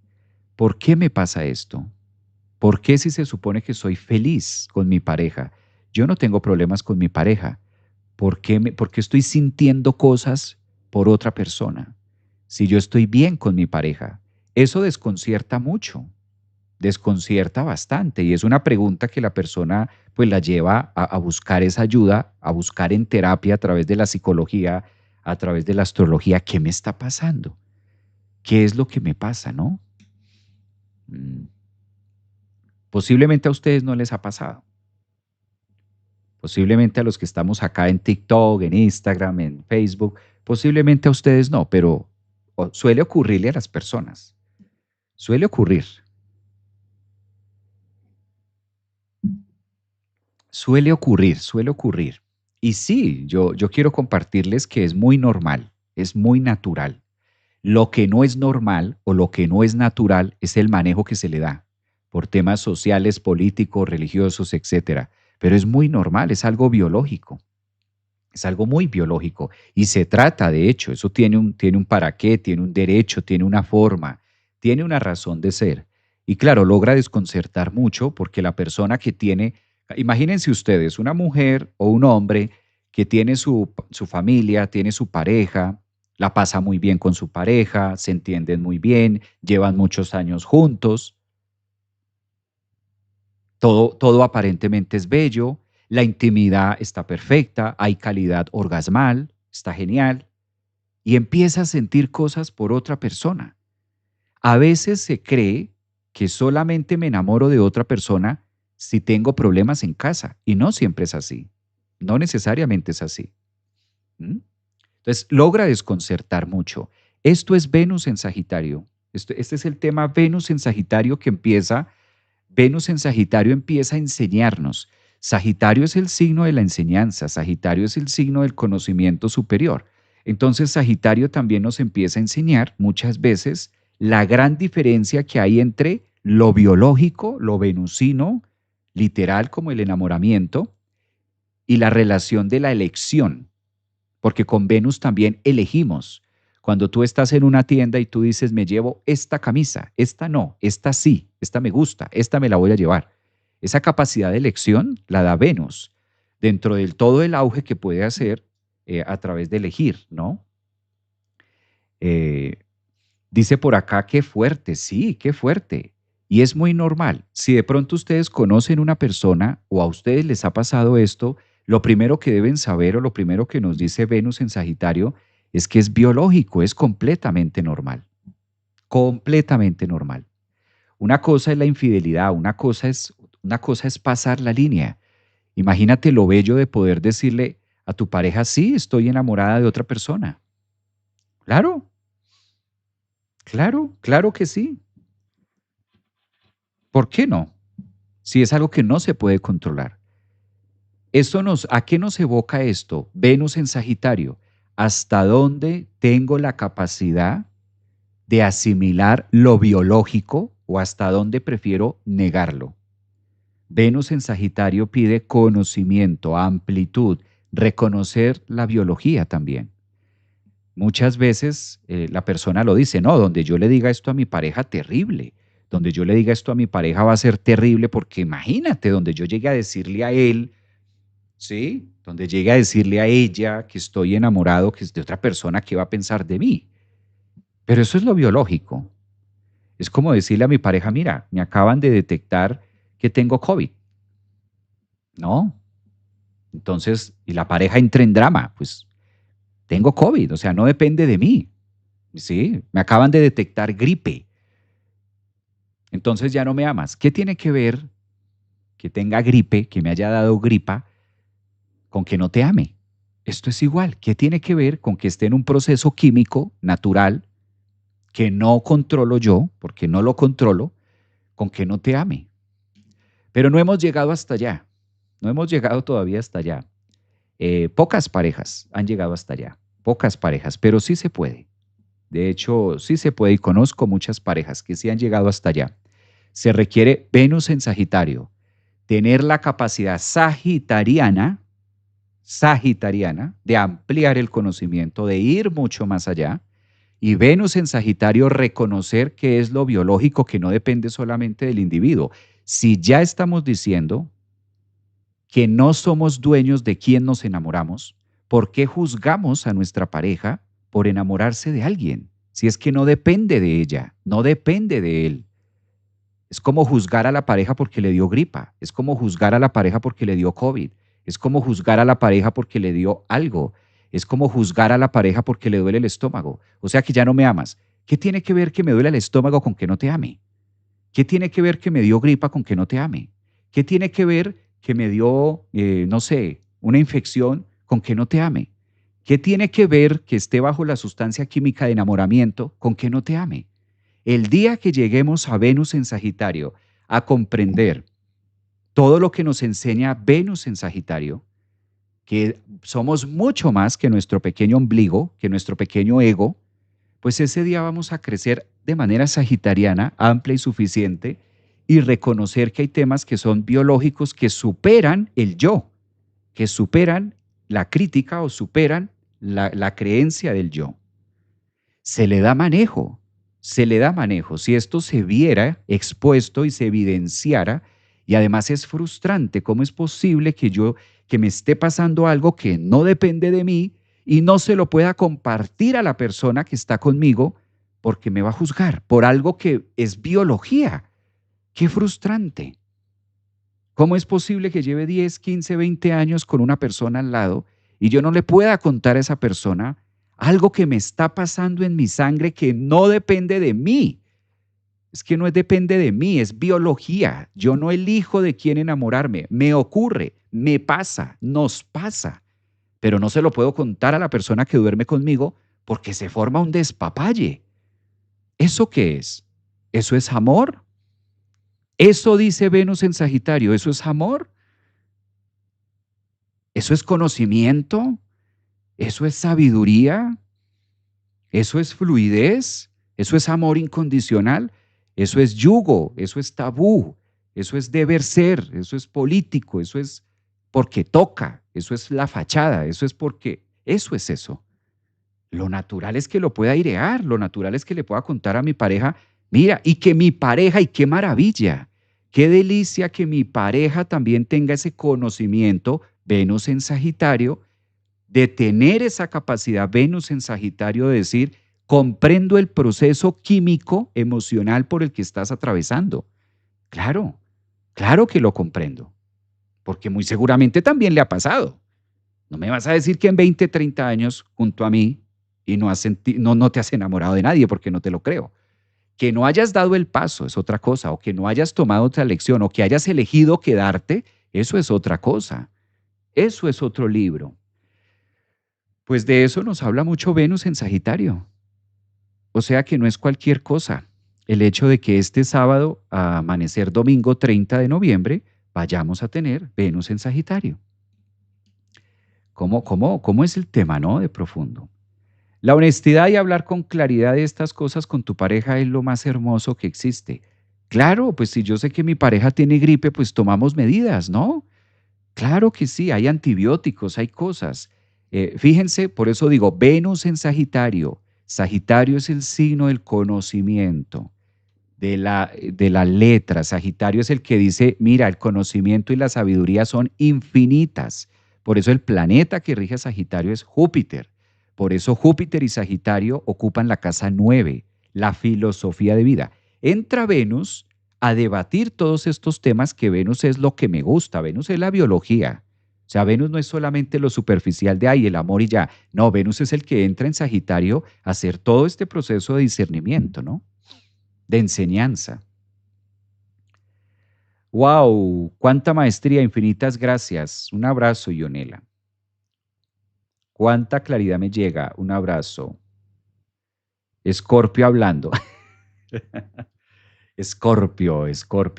¿Por qué me pasa esto? ¿Por qué si se supone que soy feliz con mi pareja? Yo no tengo problemas con mi pareja. ¿Por qué estoy sintiendo cosas por otra persona? Si yo estoy bien con mi pareja, eso desconcierta mucho, desconcierta bastante y es una pregunta que la persona pues la lleva a buscar esa ayuda, a buscar en terapia a través de la psicología, a través de la astrología, ¿qué me está pasando? ¿Qué es lo que me pasa, no? Mm, Posiblemente a ustedes no les ha pasado. Posiblemente a los que estamos acá en TikTok, en Instagram, en Facebook, posiblemente a ustedes no, pero suele ocurrirle a las personas. Suele ocurrir. Suele ocurrir, suele ocurrir. Y sí, yo quiero compartirles que es muy normal, es muy natural. Lo que no es normal o lo que no es natural es el manejo que se le da por temas sociales, políticos, religiosos, etcétera. Pero es muy normal, es algo biológico. Es algo muy biológico y se trata, de hecho, eso tiene un para qué, tiene un derecho, tiene una forma, tiene una razón de ser. Y claro, logra desconcertar mucho porque la persona que tiene, imagínense ustedes, una mujer o un hombre que tiene su familia, tiene su pareja, la pasa muy bien con su pareja, se entienden muy bien, llevan muchos años juntos, todo aparentemente es bello, la intimidad está perfecta, hay calidad orgasmal, está genial, y empieza a sentir cosas por otra persona. A veces se cree que solamente me enamoro de otra persona si tengo problemas en casa, y no siempre es así. No necesariamente es así. ¿Mm? Entonces, logra desconcertar mucho. Esto es Venus en Sagitario. Este es el tema Venus en Sagitario que empieza. Venus en Sagitario empieza a enseñarnos. Sagitario es el signo de la enseñanza, Sagitario es el signo del conocimiento superior. Entonces Sagitario también nos empieza a enseñar muchas veces la gran diferencia que hay entre lo biológico, lo venusino, literal como el enamoramiento, y la relación de la elección, porque con Venus también elegimos. Cuando tú estás en una tienda y tú dices, me llevo esta camisa, esta no, esta sí, esta me gusta, esta me la voy a llevar. Esa capacidad de elección la da Venus. Dentro del todo el auge que puede hacer, a través de elegir, ¿no? Eh, Dice por acá, qué fuerte, sí, qué fuerte. Y es muy normal. Si de pronto ustedes conocen una persona o a ustedes les ha pasado esto, lo primero que deben saber o lo primero que nos dice Venus en Sagitario es que es biológico, es completamente normal, completamente normal. Una cosa es la infidelidad, una cosa es pasar la línea. Imagínate lo bello de poder decirle a tu pareja, sí, estoy enamorada de otra persona. Claro, claro, claro que sí. ¿Por qué no? Si es algo que no se puede controlar. ¿A qué nos evoca esto? Venus en Sagitario. ¿Hasta dónde tengo la capacidad de asimilar lo biológico o hasta dónde prefiero negarlo? Venus en Sagitario pide conocimiento, amplitud, reconocer la biología también. Muchas veces la persona lo dice, no, donde yo le diga esto a mi pareja, terrible. Donde yo le diga esto a mi pareja va a ser terrible porque imagínate, donde yo llegue a decirle a él, ¿sí? Donde llegue a decirle a ella que estoy enamorado, que es de otra persona, ¿qué va a pensar de mí? Pero eso es lo biológico. Es como decirle a mi pareja, mira, me acaban de detectar que tengo COVID, ¿no? Entonces, y la pareja entra en drama, pues tengo COVID, o sea, no depende de mí, ¿sí? Me acaban de detectar gripe, entonces ya no me amas. ¿Qué tiene que ver que tenga gripe, que me haya dado gripa, con que no te ame? Esto es igual. ¿Qué tiene que ver con que esté en un proceso químico natural que no controlo yo, porque no lo controlo, con que no te ame? Pero no hemos llegado hasta allá. No hemos llegado todavía hasta allá. Pocas parejas han llegado hasta allá. Pocas parejas, pero sí se puede. De hecho, sí se puede y conozco muchas parejas que sí han llegado hasta allá. Se requiere Venus en Sagitario, tener la capacidad sagitariana de ampliar el conocimiento, de ir mucho más allá, y Venus en Sagitario reconocer que es lo biológico que no depende solamente del individuo. Si ya estamos diciendo que no somos dueños de quién nos enamoramos, ¿por qué juzgamos a nuestra pareja por enamorarse de alguien? Si es que no depende de ella, no depende de él. Es como juzgar a la pareja porque le dio gripa, es como juzgar a la pareja porque le dio COVID, es como juzgar a la pareja porque le dio algo, es como juzgar a la pareja porque le duele el estómago. O sea que ya no me amas. ¿Qué tiene que ver que me duele el estómago con que no te ame? ¿Qué tiene que ver que me dio gripa con que no te ame? ¿Qué tiene que ver que me dio, no sé, una infección con que no te ame? ¿Qué tiene que ver que esté bajo la sustancia química de enamoramiento con que no te ame? El día que lleguemos a Venus en Sagitario a comprender todo lo que nos enseña Venus en Sagitario, que somos mucho más que nuestro pequeño ombligo, que nuestro pequeño ego, pues ese día vamos a crecer de manera sagitariana, amplia y suficiente, y reconocer que hay temas que son biológicos que superan el yo, que superan la crítica o superan la creencia del yo. Se le da manejo, se le da manejo. Si esto se viera expuesto y se evidenciara, y además es frustrante, ¿cómo es posible que me esté pasando algo que no depende de mí y no se lo pueda compartir a la persona que está conmigo porque me va a juzgar por algo que es biología? Qué frustrante. ¿Cómo es posible que lleve 10, 15, 20 años con una persona al lado y yo no le pueda contar a esa persona algo que me está pasando en mi sangre que no depende de mí? Es que no depende de mí, es biología. Yo no elijo de quién enamorarme. Me ocurre, me pasa, nos pasa. Pero no se lo puedo contar a la persona que duerme conmigo porque se forma un despapalle. ¿Eso qué es? ¿Eso es amor? Eso dice Venus en Sagitario. ¿Eso es amor? ¿Eso es conocimiento? ¿Eso es sabiduría? ¿Eso es fluidez? ¿Eso es amor incondicional? Eso es yugo, eso es tabú, eso es deber ser, eso es político, eso es porque toca, eso es la fachada, eso es porque eso es eso. Lo natural es que lo pueda airear, lo natural es que le pueda contar a mi pareja, mira, y que mi pareja, y qué maravilla, qué delicia que mi pareja también tenga ese conocimiento, Venus en Sagitario, de tener esa capacidad Venus en Sagitario de decir, comprendo el proceso químico, emocional por el que estás atravesando. Claro, claro que lo comprendo, porque muy seguramente también le ha pasado. No me vas a decir que en 20, 30 años junto a mí y no te has enamorado de nadie porque no te lo creo. Que no hayas dado el paso es otra cosa, o que no hayas tomado otra lección, o que hayas elegido quedarte, eso es otra cosa. Eso es otro libro. Pues de eso nos habla mucho Venus en Sagitario. O sea que no es cualquier cosa. El hecho de que este sábado, a amanecer domingo 30 de noviembre, vayamos a tener Venus en Sagitario. ¿Cómo es el tema, no? De profundo. La honestidad y hablar con claridad de estas cosas con tu pareja es lo más hermoso que existe. Claro, pues si yo sé que mi pareja tiene gripe, pues tomamos medidas, ¿no? Claro que sí, hay antibióticos, hay cosas. Fíjense, por eso digo, Venus en Sagitario. Sagitario es el signo del conocimiento, de la letra. Sagitario es el que dice, mira, el conocimiento y la sabiduría son infinitas. Por eso el planeta que rige a Sagitario es Júpiter. Por eso Júpiter y Sagitario ocupan la casa 9, la filosofía de vida. Entra Venus a debatir todos estos temas que Venus es lo que me gusta. Venus es la biología. O sea, Venus no es solamente lo superficial de ahí, el amor y ya. No, Venus es el que entra en Sagitario a hacer todo este proceso de discernimiento, ¿no? De enseñanza. ¡Wow! ¡Cuánta maestría! Infinitas gracias. Un abrazo, Ionela. ¡Cuánta claridad me llega! Un abrazo. Escorpio hablando. Escorpio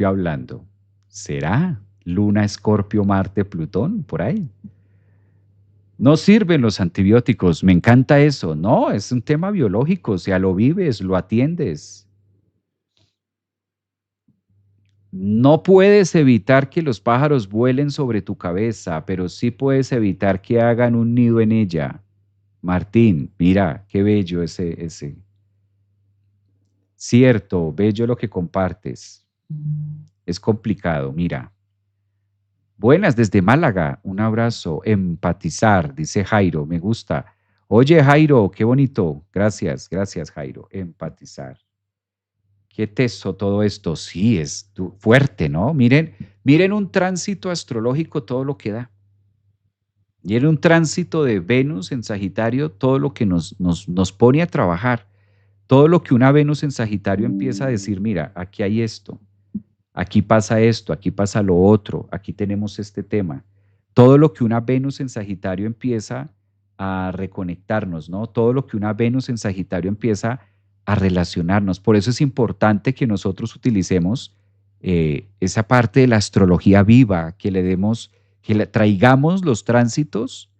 hablando. ¿Será? Luna, Escorpio, Marte, Plutón, por ahí. No sirven los antibióticos, me encanta eso. No, es un tema biológico, o sea, lo vives, lo atiendes. No puedes evitar que los pájaros vuelen sobre tu cabeza, pero sí puedes evitar que hagan un nido en ella. Martín, mira, qué bello ese. Cierto, bello lo que compartes. Es complicado, mira. Buenas desde Málaga, un abrazo. Empatizar, dice Jairo, me gusta. Oye, Jairo, qué bonito. Gracias, Jairo. Empatizar. Qué teso todo esto. Sí, es fuerte, ¿no? Miren un tránsito astrológico, todo lo que da. Miren un tránsito de Venus en Sagitario, todo lo que nos pone a trabajar. Todo lo que una Venus en Sagitario empieza a decir, mira, aquí hay esto, aquí pasa lo otro, aquí tenemos este tema. Todo lo que una Venus en Sagitario empieza a reconectarnos, ¿no? Todo lo que una Venus en Sagitario empieza a relacionarnos. Por eso es importante que nosotros utilicemos esa parte de la astrología viva, que le demos, traigamos los tránsitos,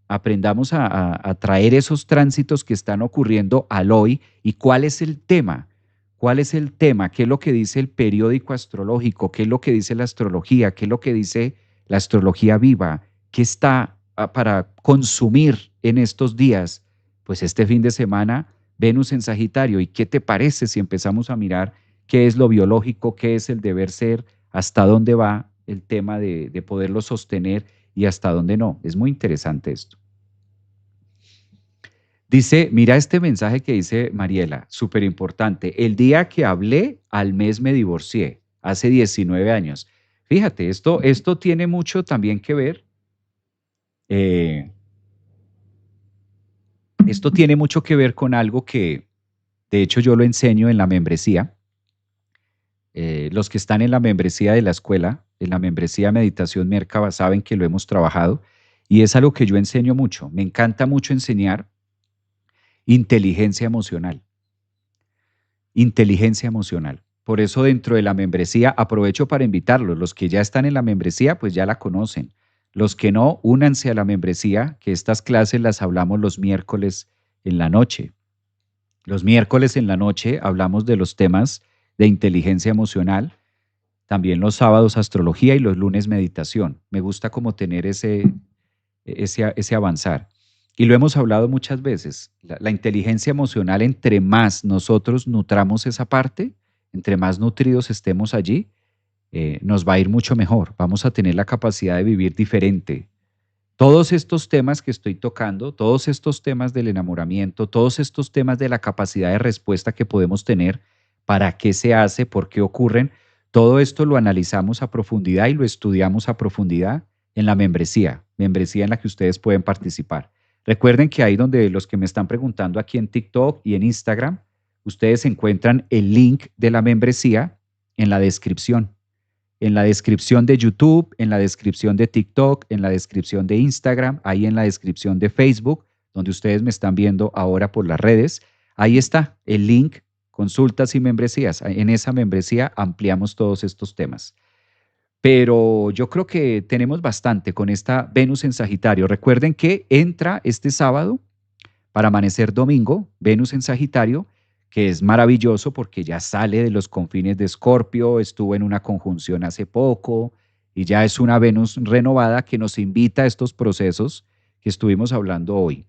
aprendamos a traer esos tránsitos que están ocurriendo al hoy y cuál es el tema. ¿Cuál es el tema? ¿Qué es lo que dice el periódico astrológico? ¿Qué es lo que dice la astrología? ¿Qué es lo que dice la astrología viva? ¿Qué está para consumir en estos días? Pues este fin de semana, Venus en Sagitario. ¿Y qué te parece si empezamos a mirar qué es lo biológico, qué es el deber ser, hasta dónde va el tema de poderlo sostener y hasta dónde no? Es muy interesante esto. Dice, mira este mensaje que dice Mariela, súper importante. El día que hablé, al mes me divorcié, hace 19 años. Fíjate, esto tiene mucho también que ver, eh, esto tiene mucho que ver con algo que, de hecho, yo lo enseño en la membresía. Los que están en la membresía de la escuela, en la membresía Meditación Merkaba, saben que lo hemos trabajado y es algo que yo enseño mucho. Me encanta mucho enseñar inteligencia emocional. Inteligencia emocional. Por eso dentro de la membresía aprovecho para invitarlos. Los que ya están en la membresía, pues ya la conocen. Los que no, únanse a la membresía, que estas clases las hablamos los miércoles en la noche. Los miércoles en la noche hablamos de los temas de inteligencia emocional, también los sábados astrología y los lunes meditación. Me gusta como tener ese avanzar. Y lo hemos hablado muchas veces. La inteligencia emocional, entre más nosotros nutramos esa parte, entre más nutridos estemos allí, nos va a ir mucho mejor. Vamos a tener la capacidad de vivir diferente. Todos estos temas que estoy tocando, todos estos temas del enamoramiento, todos estos temas de la capacidad de respuesta que podemos tener, para qué se hace, por qué ocurren, todo esto lo analizamos a profundidad y lo estudiamos a profundidad en la membresía en la que ustedes pueden participar. Recuerden que ahí donde los que me están preguntando aquí en TikTok y en Instagram, ustedes encuentran el link de la membresía en la descripción. En la descripción de YouTube, en la descripción de TikTok, en la descripción de Instagram, ahí en la descripción de Facebook, donde ustedes me están viendo ahora por las redes, ahí está el link, consultas y membresías. En esa membresía ampliamos todos estos temas. Pero yo creo que tenemos bastante con esta Venus en Sagitario. Recuerden que entra este sábado para amanecer domingo, Venus en Sagitario, que es maravilloso porque ya sale de los confines de Escorpio, estuvo en una conjunción hace poco y ya es una Venus renovada que nos invita a estos procesos que estuvimos hablando hoy.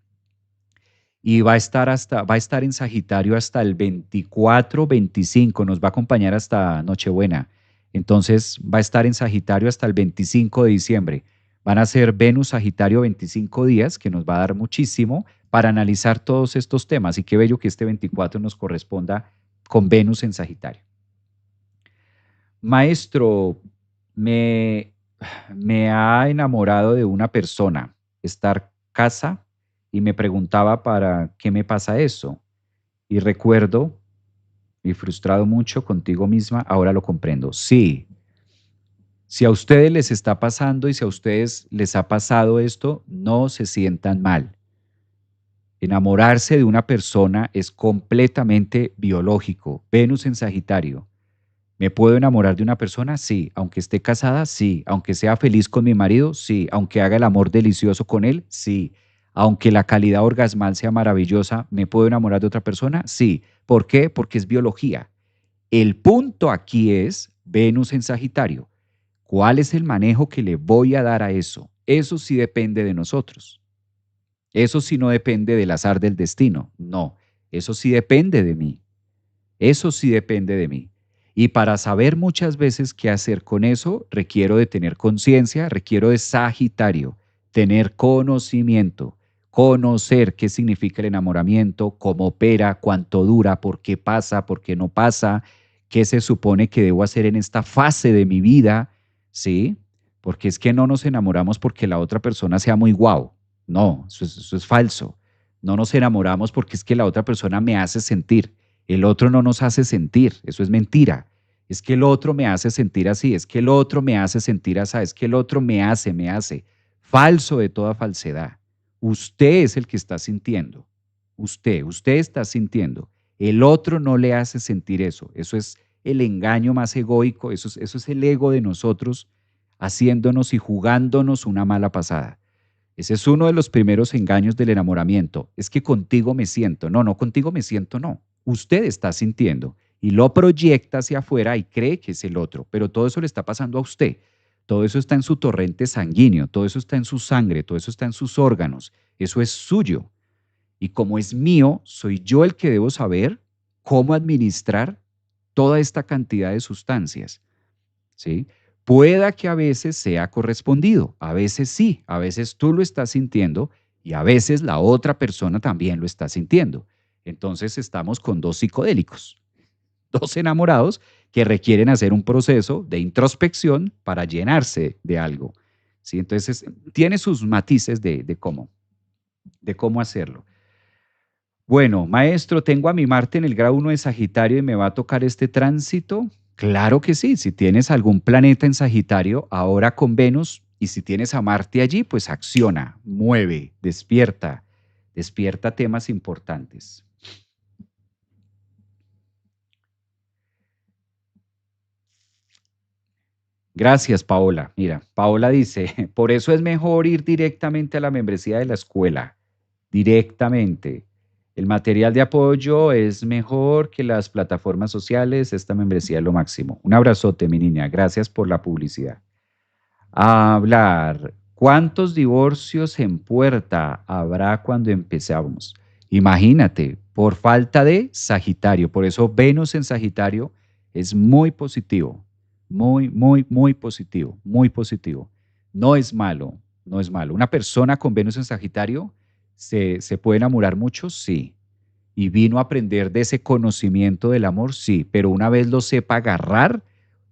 Y va a estar en Sagitario hasta el 24-25, nos va a acompañar hasta Nochebuena. Entonces va a estar en Sagitario hasta el 25 de diciembre. Van a ser Venus Sagitario 25 días, que nos va a dar muchísimo para analizar todos estos temas. Y qué bello que este 24 nos corresponda con Venus en Sagitario. Maestro, me, me ha enamorado de una persona, estar casa, y me preguntaba para qué me pasa eso. Y recuerdo, y frustrado mucho contigo misma, ahora lo comprendo. Sí, si a ustedes les está pasando y si a ustedes les ha pasado esto, no se sientan mal. Enamorarse de una persona es completamente biológico. Venus en Sagitario. ¿Me puedo enamorar de una persona? Sí. Aunque esté casada, sí. Aunque sea feliz con mi marido, sí. Aunque haga el amor delicioso con él, sí. Aunque la calidad orgasmal sea maravillosa, ¿me puedo enamorar de otra persona? Sí. ¿Por qué? Porque es biología. El punto aquí es Venus en Sagitario. ¿Cuál es el manejo que le voy a dar a eso? Eso sí depende de nosotros. Eso sí no depende del azar del destino. No, eso sí depende de mí. Eso sí depende de mí. Y para saber muchas veces qué hacer con eso, requiero de tener conciencia, requiero de Sagitario, tener conocimiento, conocer qué significa el enamoramiento, cómo opera, cuánto dura, por qué no pasa, qué se supone que debo hacer en esta fase de mi vida, ¿sí? Porque es que no nos enamoramos porque la otra persona sea muy guau. No, eso es falso. No nos enamoramos porque es que la otra persona me hace sentir. El otro no nos hace sentir, eso es mentira. Es que el otro me hace sentir así, es que el otro me hace sentir así, es que el otro me hace. Falso de toda falsedad. Usted es el que está sintiendo. Usted está sintiendo. El otro no le hace sentir eso. Eso es el engaño más egoico, eso es el ego de nosotros haciéndonos y jugándonos una mala pasada. Ese es uno de los primeros engaños del enamoramiento. Es que contigo me siento. No, no, contigo me siento, no. Usted está sintiendo y lo proyecta hacia afuera y cree que es el otro, pero todo eso le está pasando a usted. Todo eso está en su torrente sanguíneo, todo eso está en su sangre, todo eso está en sus órganos. Eso es suyo. Y como es mío, soy yo el que debo saber cómo administrar toda esta cantidad de sustancias. ¿Sí? Pueda que a veces sea correspondido, a veces sí, a veces tú lo estás sintiendo y a veces la otra persona también lo está sintiendo. Entonces estamos con dos psicodélicos, dos enamorados que requieren hacer un proceso de introspección para llenarse de algo. ¿Sí? Entonces tiene sus matices de cómo hacerlo. Bueno, maestro, tengo a mi Marte en el grado 1 de Sagitario y me va a tocar este tránsito. Claro que sí, si tienes algún planeta en Sagitario, ahora con Venus, y si tienes a Marte allí, pues acciona, mueve, despierta, despierta temas importantes. Gracias, Paola. Mira, Paola dice, por eso es mejor ir directamente a la membresía de la escuela, directamente. El material de apoyo es mejor que las plataformas sociales. Esta membresía es lo máximo. Un abrazote, mi niña. Gracias por la publicidad. A hablar. ¿Cuántos divorcios en puerta habrá cuando empezamos? Imagínate, por falta de Sagitario. Por eso Venus en Sagitario es muy positivo. Muy, muy, muy positivo. Muy positivo. No es malo. no es malo. ¿Una persona con Venus en Sagitario se puede enamorar mucho? Sí. ¿Y vino a aprender de ese conocimiento del amor? Sí, pero una vez lo sepa agarrar,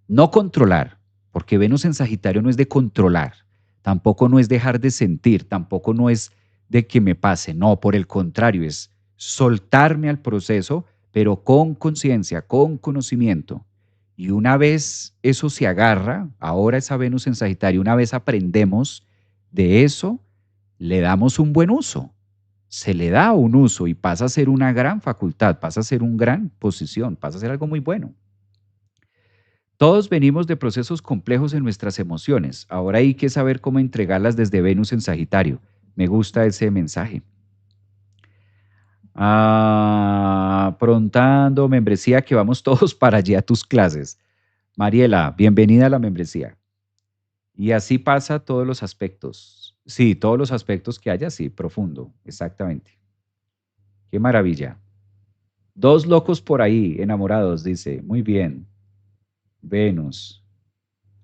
no controlar, porque Venus en Sagitario no es de controlar, tampoco no es dejar de sentir, tampoco no es de que me pase, no, por el contrario, es soltarme al proceso, pero con conciencia, con conocimiento. Y una vez eso se agarra, ahora esa Venus en Sagitario, una vez aprendemos de eso, le damos un buen uso, se le da un uso y pasa a ser una gran facultad, pasa a ser una gran posición, pasa a ser algo muy bueno. Todos venimos de procesos complejos en nuestras emociones. Ahora hay que saber cómo entregarlas desde Venus en Sagitario. Me gusta ese mensaje. Prontando, membresía, que vamos todos para allá a tus clases. Mariela, bienvenida a la membresía. Y así pasa todos los aspectos. Sí, todos los aspectos que haya, sí, profundo, exactamente. Qué maravilla. Dos locos por ahí, enamorados, dice. Muy bien. Venus.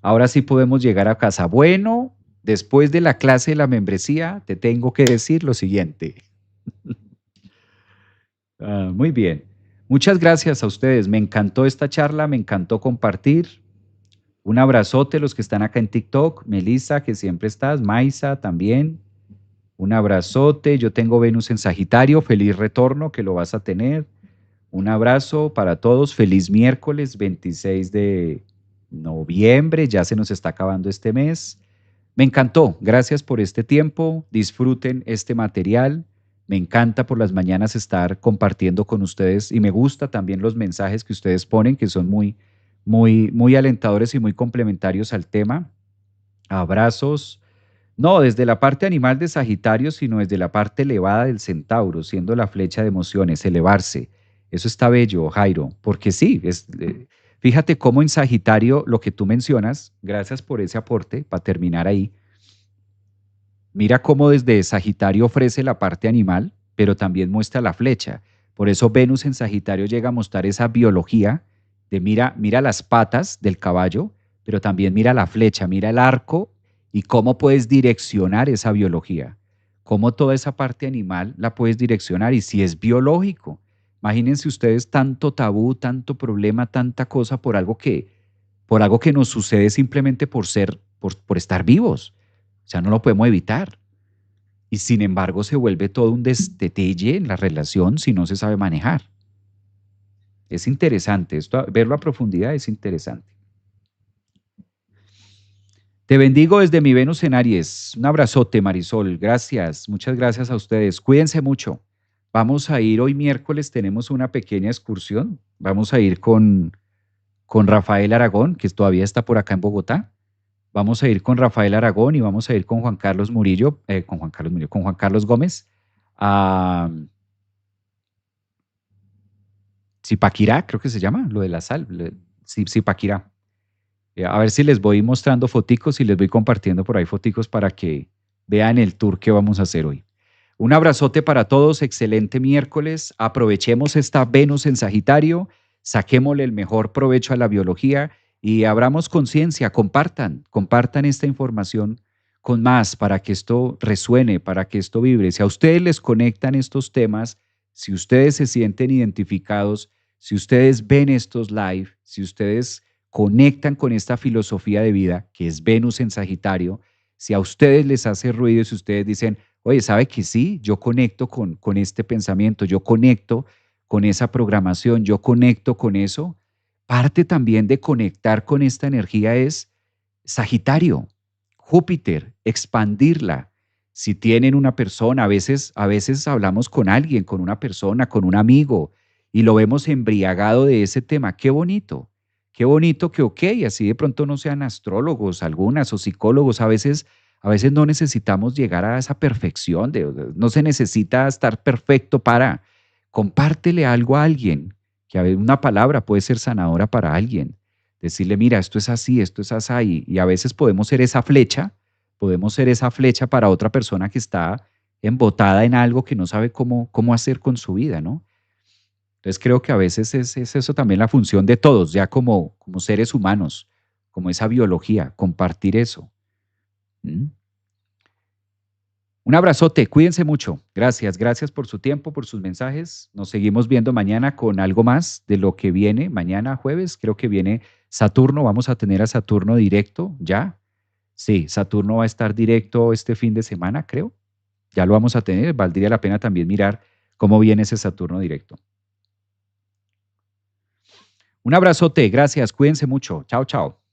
Ahora sí podemos llegar a casa. Bueno, después de la clase de la membresía, te tengo que decir lo siguiente. Muy bien. Muchas gracias a ustedes. Me encantó esta charla, me encantó compartir. Un abrazote los que están acá en TikTok. Melissa, que siempre estás. Maisa también. Un abrazote. Yo tengo Venus en Sagitario. Feliz retorno que lo vas a tener. Un abrazo para todos. Feliz miércoles 26 de noviembre. Ya se nos está acabando este mes. Me encantó. Gracias por este tiempo. Disfruten este material. Me encanta por las mañanas estar compartiendo con ustedes y me gusta también los mensajes que ustedes ponen, que son muy alentadores y muy complementarios al tema. Abrazos. No desde la parte animal de Sagitario, sino desde la parte elevada del Centauro, siendo la flecha de emociones, elevarse. Eso está bello, Jairo, porque sí, fíjate cómo en Sagitario lo que tú mencionas, gracias por ese aporte, para terminar ahí, mira cómo desde Sagitario ofrece la parte animal, pero también muestra la flecha. Por eso Venus en Sagitario llega a mostrar esa biología de mira las patas del caballo, pero también mira la flecha, mira el arco y cómo puedes direccionar esa biología. Cómo toda esa parte animal la puedes direccionar y si es biológico. Imagínense ustedes tanto tabú, tanto problema, tanta cosa por algo que nos sucede simplemente por estar vivos. O sea, no lo podemos evitar. Y sin embargo se vuelve todo un destetelle en la relación si no se sabe manejar. Es interesante, esto, verlo a profundidad es interesante. Te bendigo desde mi Venus en Aries. Un abrazote, Marisol. Gracias, muchas gracias a ustedes. Cuídense mucho. Vamos a ir hoy miércoles, tenemos una pequeña excursión. Vamos a ir con Rafael Aragón, que todavía está por acá en Bogotá. Vamos a ir con Rafael Aragón y vamos a ir con Juan Carlos Murillo, con Juan Carlos Gómez a Zipaquirá, creo que se llama, lo de la sal, Zipaquirá. A ver si les voy mostrando foticos y les voy compartiendo por ahí foticos para que vean el tour que vamos a hacer hoy. Un abrazote para todos, excelente miércoles. Aprovechemos esta Venus en Sagitario, saquémosle el mejor provecho a la biología y abramos conciencia, compartan esta información con más para que esto resuene, para que esto vibre. Si a ustedes les conectan estos temas, si ustedes se sienten identificados, si ustedes ven estos live, si ustedes conectan con esta filosofía de vida que es Venus en Sagitario, si a ustedes les hace ruido, si ustedes dicen, oye, ¿sabe que sí? Yo conecto con este pensamiento, yo conecto con esa programación, yo conecto con eso. Parte también de conectar con esta energía es Sagitario, Júpiter, expandirla. Si tienen una persona, a veces hablamos con alguien, con una persona, con un amigo, y lo vemos embriagado de ese tema. Qué bonito que, ok, así de pronto no sean astrólogos, algunas, o psicólogos, a veces no necesitamos llegar a esa perfección, no se necesita estar perfecto para compártele algo a alguien, que a veces una palabra puede ser sanadora para alguien. Decirle, mira, esto es así, y a veces podemos ser esa flecha para otra persona que está embotada en algo que no sabe cómo hacer con su vida, ¿no? Entonces creo que a veces es eso también la función de todos, ya como seres humanos, como esa biología, compartir eso. ¿Mm? Un abrazote, cuídense mucho. Gracias, gracias por su tiempo, por sus mensajes. Nos seguimos viendo mañana con algo más de lo que viene. Mañana jueves creo que viene Saturno. Vamos a tener a Saturno directo ya. Sí, Saturno va a estar directo este fin de semana, creo. Ya lo vamos a tener. Valdría la pena también mirar cómo viene ese Saturno directo. Un abrazote, gracias, cuídense mucho. Chao, chao.